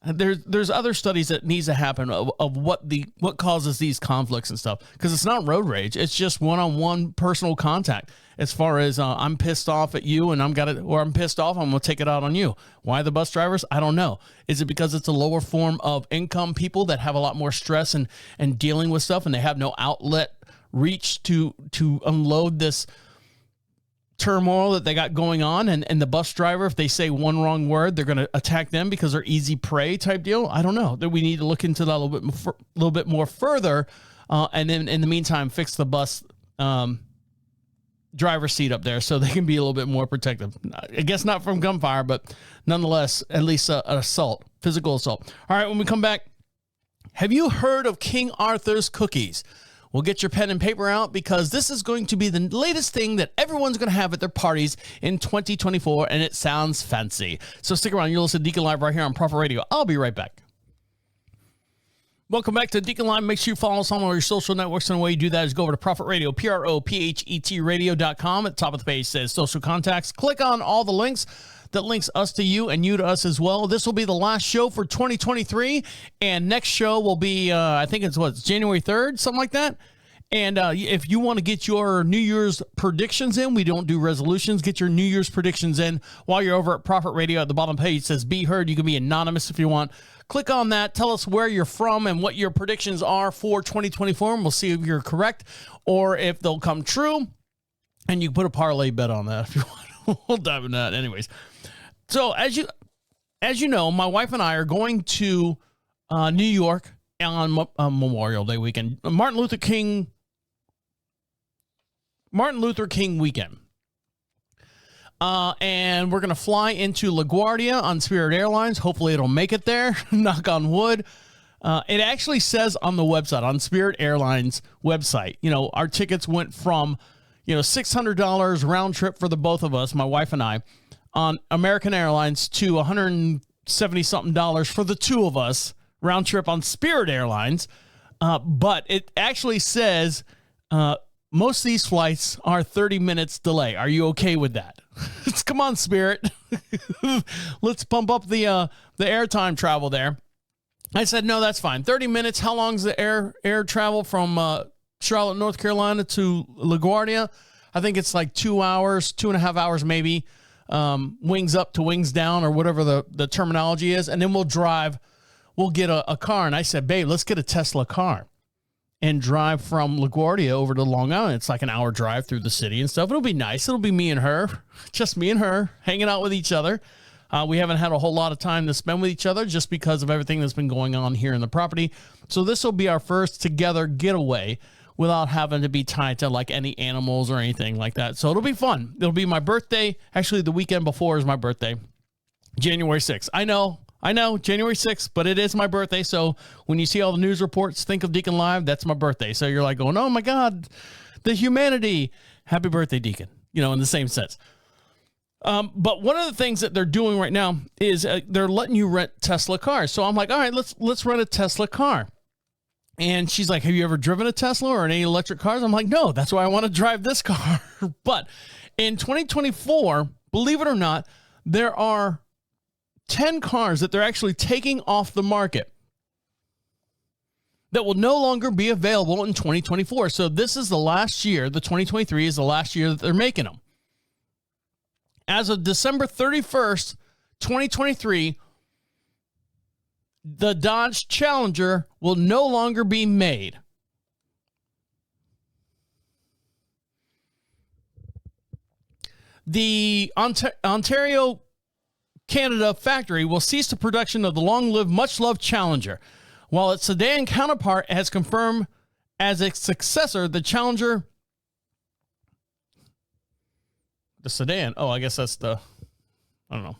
There's other studies that needs to happen of what causes these conflicts and stuff, because it's not road rage. It's just one-on-one personal contact. As far as I'm pissed off at you and I'm pissed off, I'm gonna take it out on you. Why the bus drivers? I don't know. Is it because it's a lower form of income people that have a lot more stress and dealing with stuff and they have no outlet reach to unload this turmoil that they got going on, and the bus driver, if they say one wrong word, they're going to attack them because they're easy prey type deal? I don't know. That we need to look into that a little bit more further, and then in the meantime fix the bus driver's seat up there so they can be a little bit more protective. I guess not from gunfire, but nonetheless, at least an assault, physical assault. All right, when we come back, have you heard of King Arthur's cookies? We'll get your pen and paper out because this is going to be the latest thing that everyone's going to have at their parties in 2024, and it sounds fancy. So stick around. You'll listen to Deacon Live right here on Prophet Radio. I'll be right back. Welcome back to Deacon Live. Make sure you follow us on all your social networks, and the way you do that is go over to Prophet Radio, PROPHET radio.com. At the top of the page says social contacts. Click on all the links that links us to you and you to us as well. This will be the last show for 2023, and next show will be, I think it's January 3rd, something like that. And if you want to get your New Year's predictions in, we don't do resolutions. Get your New Year's predictions in while you're over at Prophet Radio. At the bottom page it says Be Heard. You can be anonymous if you want. Click on that. Tell us where you're from and what your predictions are for 2024, and we'll see if you're correct or if they'll come true. And you can put a parlay bet on that if you want. We'll dive into that anyways. So as you know, my wife and I are going to New York on Memorial Day weekend, Martin Luther King weekend. And we're going to fly into LaGuardia on Spirit Airlines. Hopefully it'll make it there. Knock on wood. It actually says on the website, on Spirit Airlines website, our tickets went from, $600 round trip for the both of us, my wife and I, on American Airlines to $170-something for the two of us round trip on Spirit Airlines. But it actually says, most of these flights are 30 minutes delay. Are you okay with that? Come on, Spirit. Let's pump up the airtime travel there. I said, no, that's fine. 30 minutes. How long's the air travel from Charlotte, North Carolina to LaGuardia? I think it's like 2 hours, 2.5 hours maybe. Wings up to wings down or whatever the terminology is. And then we'll get a car. And I said, babe, let's get a Tesla car and drive from LaGuardia over to Long Island. It's like an hour drive through the city and stuff. It'll be nice. It'll be me and her, just me and her, hanging out with each other. We haven't had a whole lot of time to spend with each other just because of everything that's been going on here in the property. So this will be our first together getaway without having to be tied to like any animals or anything like that. So it'll be fun. It'll be my birthday. Actually, the weekend before is my birthday, January 6th. I know, January 6th, but it is my birthday. So when you see all the news reports, think of Deacon Live, that's my birthday. So you're like going, oh my God, the humanity. Happy birthday, Deacon, in the same sense. But one of the things that they're doing right now is they're letting you rent Tesla cars. So I'm like, all right, let's rent a Tesla car. And she's like, have you ever driven a Tesla or any electric cars? I'm like, no, that's why I want to drive this car. But in 2024, believe it or not, there are 10 cars that they're actually taking off the market that will no longer be available in 2024. So this is the last year. The 2023 is the last year that they're making them. As of December 31st, 2023, the Dodge Challenger will no longer be made. The Ontario, Canada factory will cease the production of the long-lived, much-loved Challenger, while its sedan counterpart has confirmed as its successor, the Challenger. The sedan. Oh, I guess that's I don't know.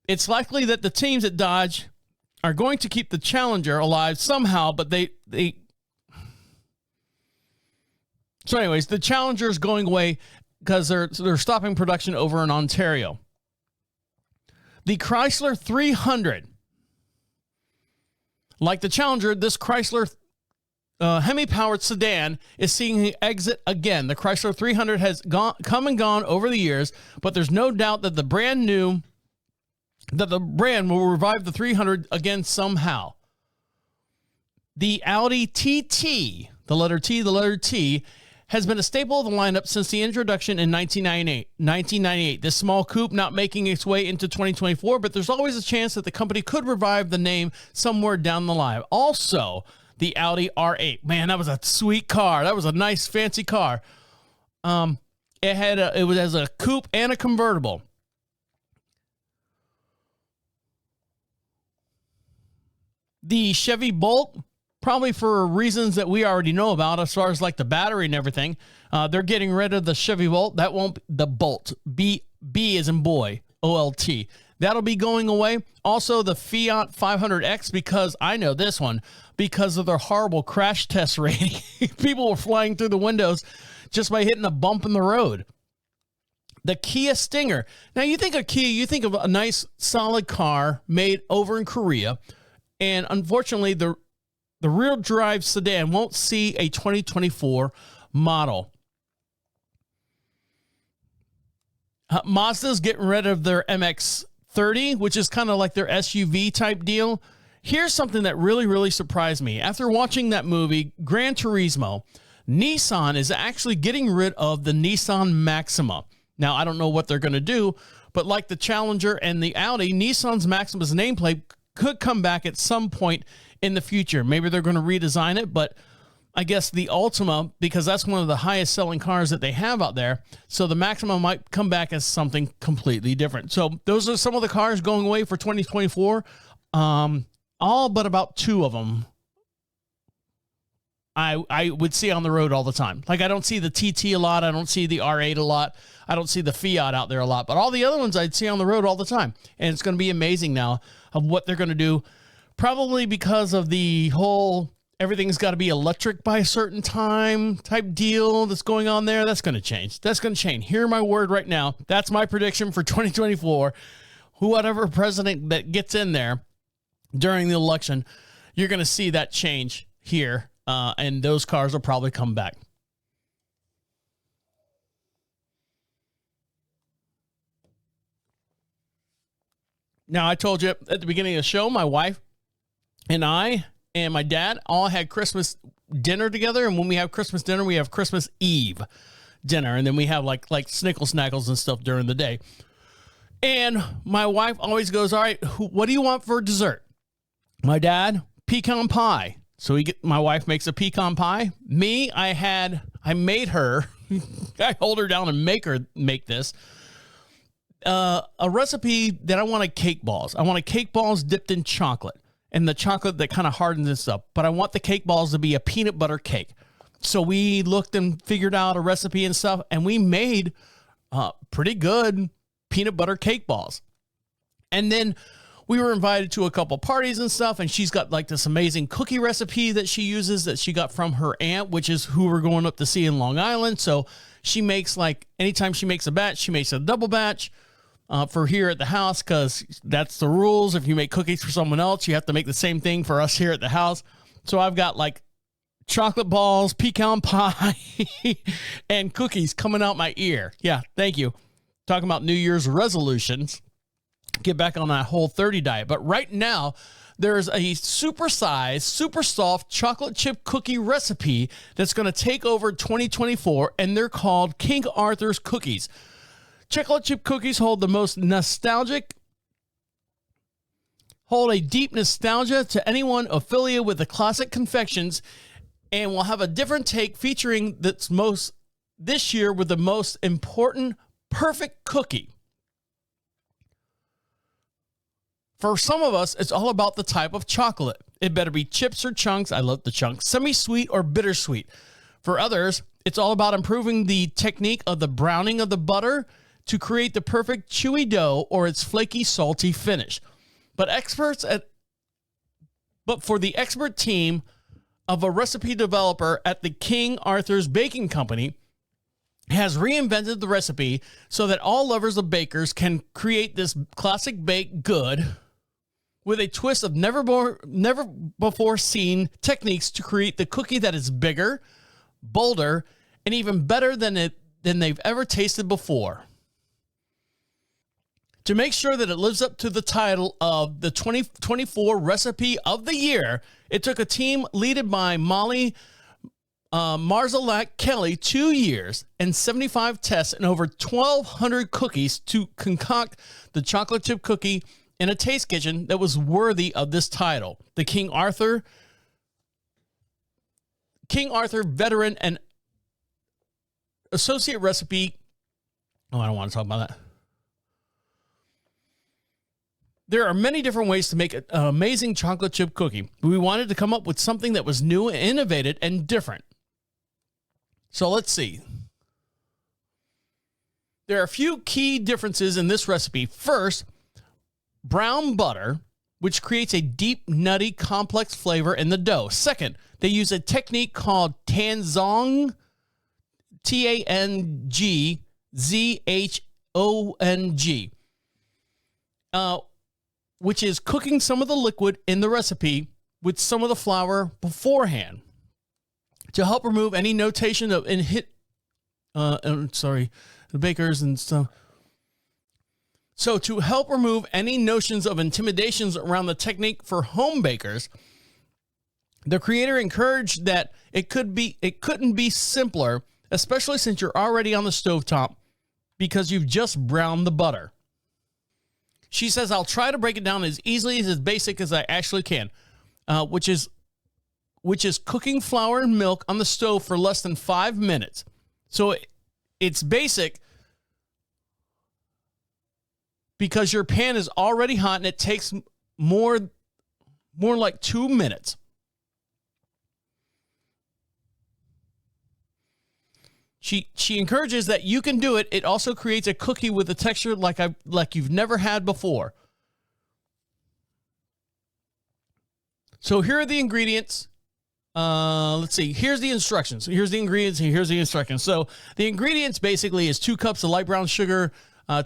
It's likely that the teams at Dodge are going to keep the Challenger alive somehow, but so anyways, the Challenger is going away because they're stopping production over in Ontario. The Chrysler 300, like the Challenger, this Chrysler Hemi-powered sedan is seeing the exit again. The Chrysler 300 has come and gone over the years, but there's no doubt that the brand will revive the 300 again somehow. The Audi TT, the letter T, has been a staple of the lineup since the introduction in 1998. This small coupe not making its way into 2024, but there's always a chance that the company could revive the name somewhere down the line. Also, the Audi R8. Man, that was a sweet car. That was a nice, fancy car. It was as a coupe and a convertible. The Chevy Bolt probably for reasons that we already know about as far as like the battery and everything. They're getting rid of the Chevy Volt. That won't, the Bolt, B as in boy, OLT. That'll be going away. Also, the Fiat 500X, because I know this one, because of their horrible crash test rating. People were flying through the windows just by hitting a bump in the road. The Kia Stinger. Now, you think of Kia, you think of a nice, solid car made over in Korea. And unfortunately, the rear drive sedan won't see a 2024 model. Mazda's getting rid of their MX-30, which is kind of like their SUV type deal. Here's something that really, really surprised me. After watching that movie, Gran Turismo, Nissan is actually getting rid of the Nissan Maxima. Now, I don't know what they're going to do, but like the Challenger and the Audi, Nissan's Maxima's nameplate could come back at some point in the future. Maybe they're going to redesign it, but I guess the Altima, because that's one of the highest selling cars that they have out there, so the Maxima might come back as something completely different. So those are some of the cars going away for 2024. All but about two of them I would see on the road all the time. Like, I don't see the TT a lot. I don't see the R8 a lot. I don't see the Fiat out there a lot. But all the other ones I'd see on the road all the time. And it's going to be amazing now of what they're going to do. Probably because of the whole everything's got to be electric by a certain time type deal that's going on there. That's going to change. That's going to change. Hear my word right now. That's my prediction for 2024. Whatever president that gets in there during the election, you're going to see that change here. And those cars will probably come back. Now, I told you at the beginning of the show, my wife and I and my dad all had Christmas dinner together. And when we have Christmas dinner, we have Christmas Eve dinner. And then we have like snickle snackles and stuff during the day. And my wife always goes, all right, what do you want for dessert? My dad, pecan pie. So my wife makes a pecan pie. Me, I made her, I hold her down and make this. A recipe that I want cake balls. I want cake balls dipped in chocolate. And the chocolate that kind of hardens this up. But I want the cake balls to be a peanut butter cake. So we looked and figured out a recipe and stuff. And we made pretty good peanut butter cake balls. And then we were invited to a couple parties and stuff, and she's got like this amazing cookie recipe that she uses that she got from her aunt, which is who we're going up to see in Long Island. So she makes anytime she makes a batch, she makes a double batch for here at the house, because that's the rules. If you make cookies for someone else, you have to make the same thing for us here at the house. So I've got like chocolate balls, pecan pie, and cookies coming out my ear. Yeah, thank you. Talking about New Year's resolutions. Get back on that Whole30 diet. But right now, there's a supersized, super soft chocolate chip cookie recipe that's going to take over 2024, and they're called King Arthur's cookies. Chocolate chip cookies hold a deep nostalgia to anyone affiliated with the classic confections, and will have a different take featuring this year with the most important perfect cookie. For some of us, it's all about the type of chocolate. It better be chips or chunks. I love the chunks. Semi-sweet or bittersweet. For others, it's all about improving the technique of the browning of the butter to create the perfect chewy dough or its flaky, salty finish. But for the expert team of a recipe developer at the King Arthur's Baking Company has reinvented the recipe so that all lovers of bakers can create this classic baked good with a twist of never before seen techniques to create the cookie that is bigger, bolder, and even better than they've ever tasted before. To make sure that it lives up to the title of the 2024 Recipe of the Year, it took a team led by Molly Marzalak Kelly 2 years and 75 tests and over 1,200 cookies to concoct the chocolate chip cookie in a taste kitchen that was worthy of this title. The King Arthur veteran and associate recipe. Oh, I don't want to talk about that. There are many different ways to make an amazing chocolate chip cookie. We wanted to come up with something that was new, innovative, and different. So let's see. There are a few key differences in this recipe. First, brown butter, which creates a deep, nutty, complex flavor in the dough. Second, they use a technique called Tanzong, Tangzhong, which is cooking some of the liquid in the recipe with some of the flour beforehand to help remove any notation of the bakers and stuff. So to help remove any notions of intimidations around the technique for home bakers, the creator encouraged that it couldn't be simpler, especially since you're already on the stovetop because you've just browned the butter. She says, I'll try to break it down as easily as basic as I actually can, which is cooking flour and milk on the stove for less than 5 minutes. So it's basic because your pan is already hot and it takes more like 2 minutes. She encourages that you can do it. It also creates a cookie with a texture like you've never had before. So here are the ingredients. Let's see. Here's the instructions. Here's the ingredients. And here's the instructions. So the ingredients basically is 2 cups of light brown sugar,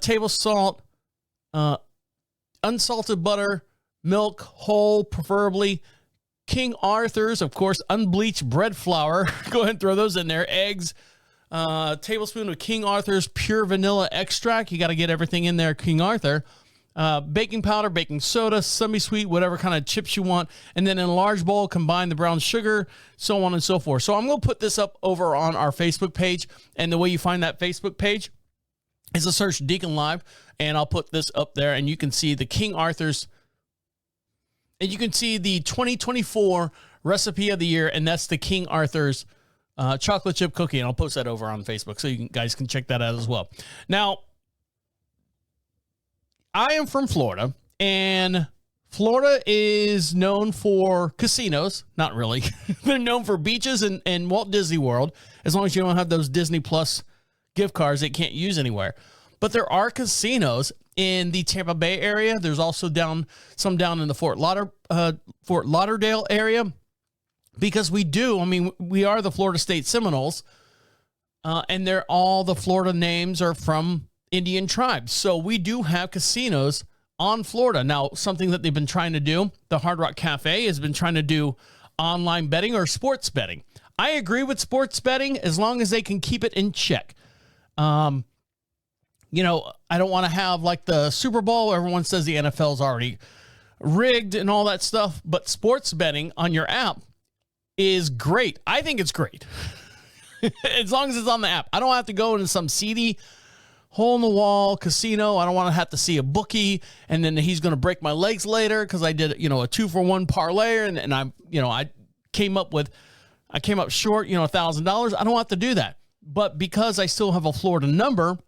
table salt, unsalted butter, milk, whole, preferably. King Arthur's, of course, unbleached bread flour. Go ahead and throw those in there. Eggs. Tablespoon of King Arthur's pure vanilla extract. You got to get everything in there, King Arthur. Baking powder, baking soda, semi-sweet, whatever kind of chips you want. And then in a large bowl, combine the brown sugar, so on and so forth. So I'm going to put this up over on our Facebook page. And the way you find that Facebook page is to search DeaconLive. And I'll put this up there and you can see the King Arthur's. And you can see the 2024 recipe of the year. And that's the King Arthur's chocolate chip cookie, and I'll post that over on Facebook so you guys can check that out as well. Now, I am from Florida, and Florida is known for casinos. Not really. They're known for beaches and Walt Disney World, as long as you don't have those Disney Plus gift cards they can't use anywhere. But there are casinos in the Tampa Bay area. There's also some down in the Fort Lauderdale area. Because we are the Florida State Seminoles, and all the Florida names are from Indian tribes. So we do have casinos on Florida. Now, something that they've been trying to do, the Hard Rock Cafe has been trying to do online betting or sports betting. I agree with sports betting as long as they can keep it in check. I don't want to have like the Super Bowl. Everyone says the NFL's already rigged and all that stuff, but sports betting on your app is great. I think it's great. As long as it's on the app. I don't have to go into some seedy hole-in-the-wall casino. I don't want to have to see a bookie, and then he's going to break my legs later because I did, a 2-for-1 parlay, and I came up short, $1,000. I don't have to do that. But because I still have a Florida number,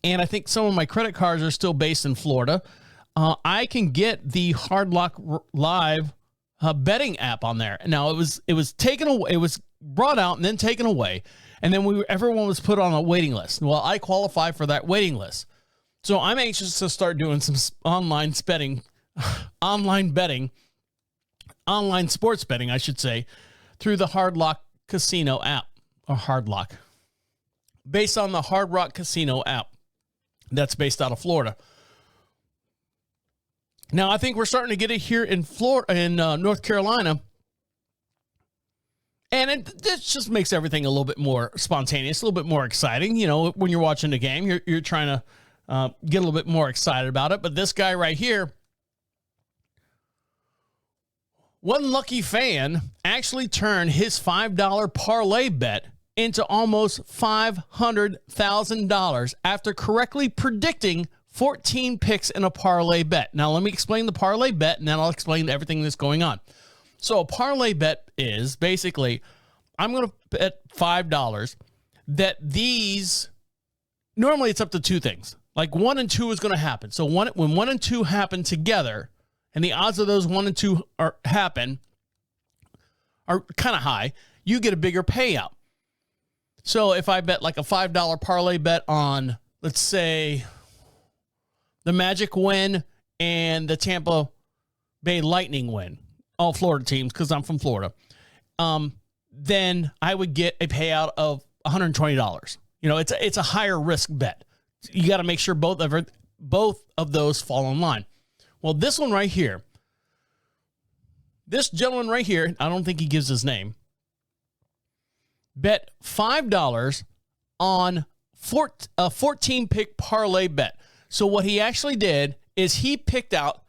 and I think some of my credit cards are still based in Florida, I can get the Hard Rock Live betting app on there. Now it was taken away. It was brought out and then taken away, and then everyone was put on a waiting list. Well, I qualify for that waiting list, so I'm anxious to start doing some online sports betting, I should say, through the Hard Rock Casino app, or Hard Rock, based on the Hard Rock Casino app that's based out of Florida. Now, I think we're starting to get it here in North Carolina, and this just makes everything a little bit more spontaneous, a little bit more exciting. When you're watching the game, you're trying to get a little bit more excited about it. But this guy right here, one lucky fan actually turned his $5 parlay bet into almost $500,000 after correctly predicting 14 picks in a parlay bet. Now, let me explain the parlay bet, and then I'll explain everything that's going on. So a parlay bet is basically, I'm going to bet $5 that normally it's up to 2 things. Like 1 and 2 is going to happen. So when 1 and 2 happen together, and the odds of those 1 and 2 are kind of high, you get a bigger payout. So if I bet like a $5 parlay bet on, let's say, the Magic win and the Tampa Bay Lightning win, all Florida teams because I'm from Florida, then I would get a payout of $120. You know, it's a higher risk bet. You got to make sure both of those fall in line. Well, this one right here, this gentleman right here, I don't think he gives his name, bet $5 on a 14-pick parlay bet. So what he actually did is he picked out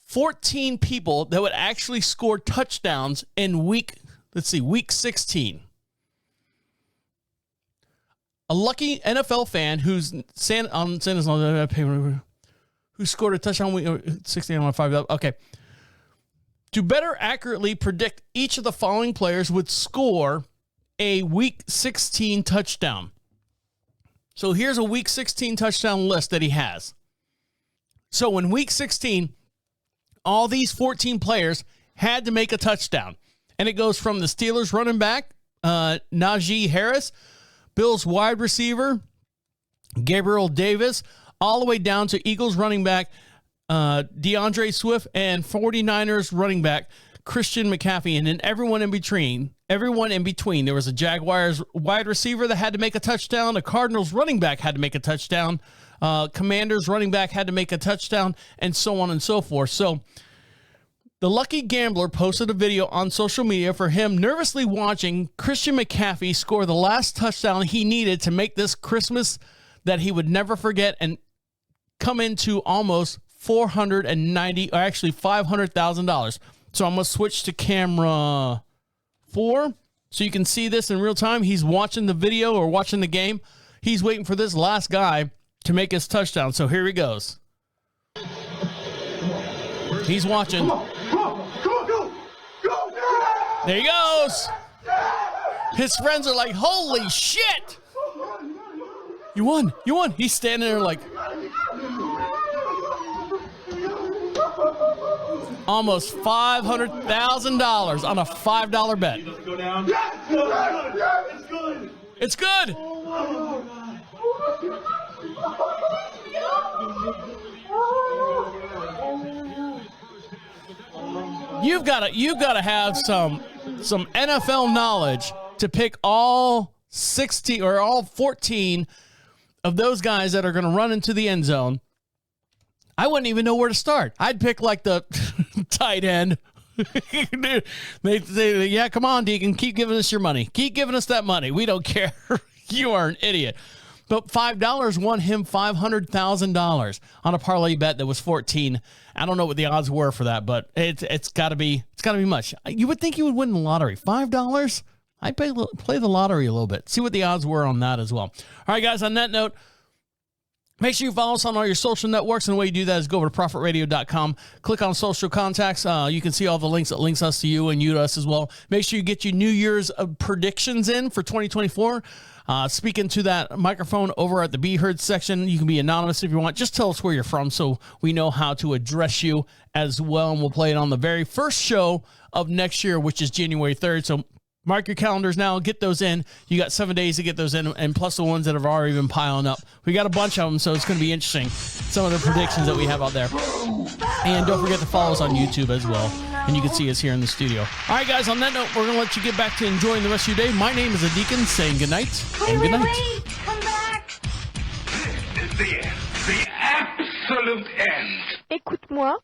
14 people that would actually score touchdowns in week 16. A lucky NFL fan who scored a touchdown week 16 on 5. Okay. To better accurately predict each of the following players would score a week 16 touchdown. So here's a week 16 touchdown list that he has. So in week 16, all these 14 players had to make a touchdown. And it goes from the Steelers running back, Najee Harris, Bills wide receiver, Gabriel Davis, all the way down to Eagles running back, DeAndre Swift, and 49ers running back, Christian McCaffrey, and then everyone in between. There was a Jaguars wide receiver that had to make a touchdown. A Cardinals running back had to make a touchdown. Commanders running back had to make a touchdown, and so on and so forth. So the lucky gambler posted a video on social media for him nervously watching Christian McCaffrey score the last touchdown he needed to make this Christmas that he would never forget and come into almost $500,000. So I'm going to switch to camera 4 so you can see this in real time. He's watching the video or watching the game. He's waiting for this last guy to make his touchdown. So here he goes. He's watching. There he goes. His friends are like, holy shit. You won. He's standing there like almost $500,000 on a $5 bet. It's good. You've got to have some NFL knowledge to pick all 60 or all 14 of those guys that are going to run into the end zone. I wouldn't even know where to start. I'd pick like the tight end. They say, yeah, come on, Deacon, keep giving us your money. Keep giving us that money. We don't care. You are an idiot. But $5 won him $500,000 on a parlay bet that was 14. I don't know what the odds were for that, but it's got to be much. You would think you would win the lottery. $5? I'd play the lottery a little bit. See what the odds were on that as well. All right, guys, on that note, make sure you follow us on all your social networks, and the way you do that is go over to profitradio.com, click on social contacts. You can see all the links that links us to you and you to us as well. Make sure you get your New Year's predictions in for 2024. Speaking to that microphone over at the Be Heard section. You can be anonymous if you want. Just tell us where you're from so we know how to address you as well, and we'll play it on the very first show of next year, which is January 3rd. So mark your calendars now. Get those in. You got 7 days to get those in, and plus the ones that have already been piling up. We got a bunch of them, so it's going to be interesting, some of the predictions that we have out there. And don't forget to follow us on YouTube as well, and you can see us here in the studio. All right, guys, on that note, we're going to let you get back to enjoying the rest of your day. My name is a Deacon, saying goodnight and good night. Wait, come back. This is the end. The absolute end. Écoute-moi.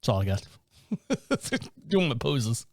That's all I got. Doing my poses.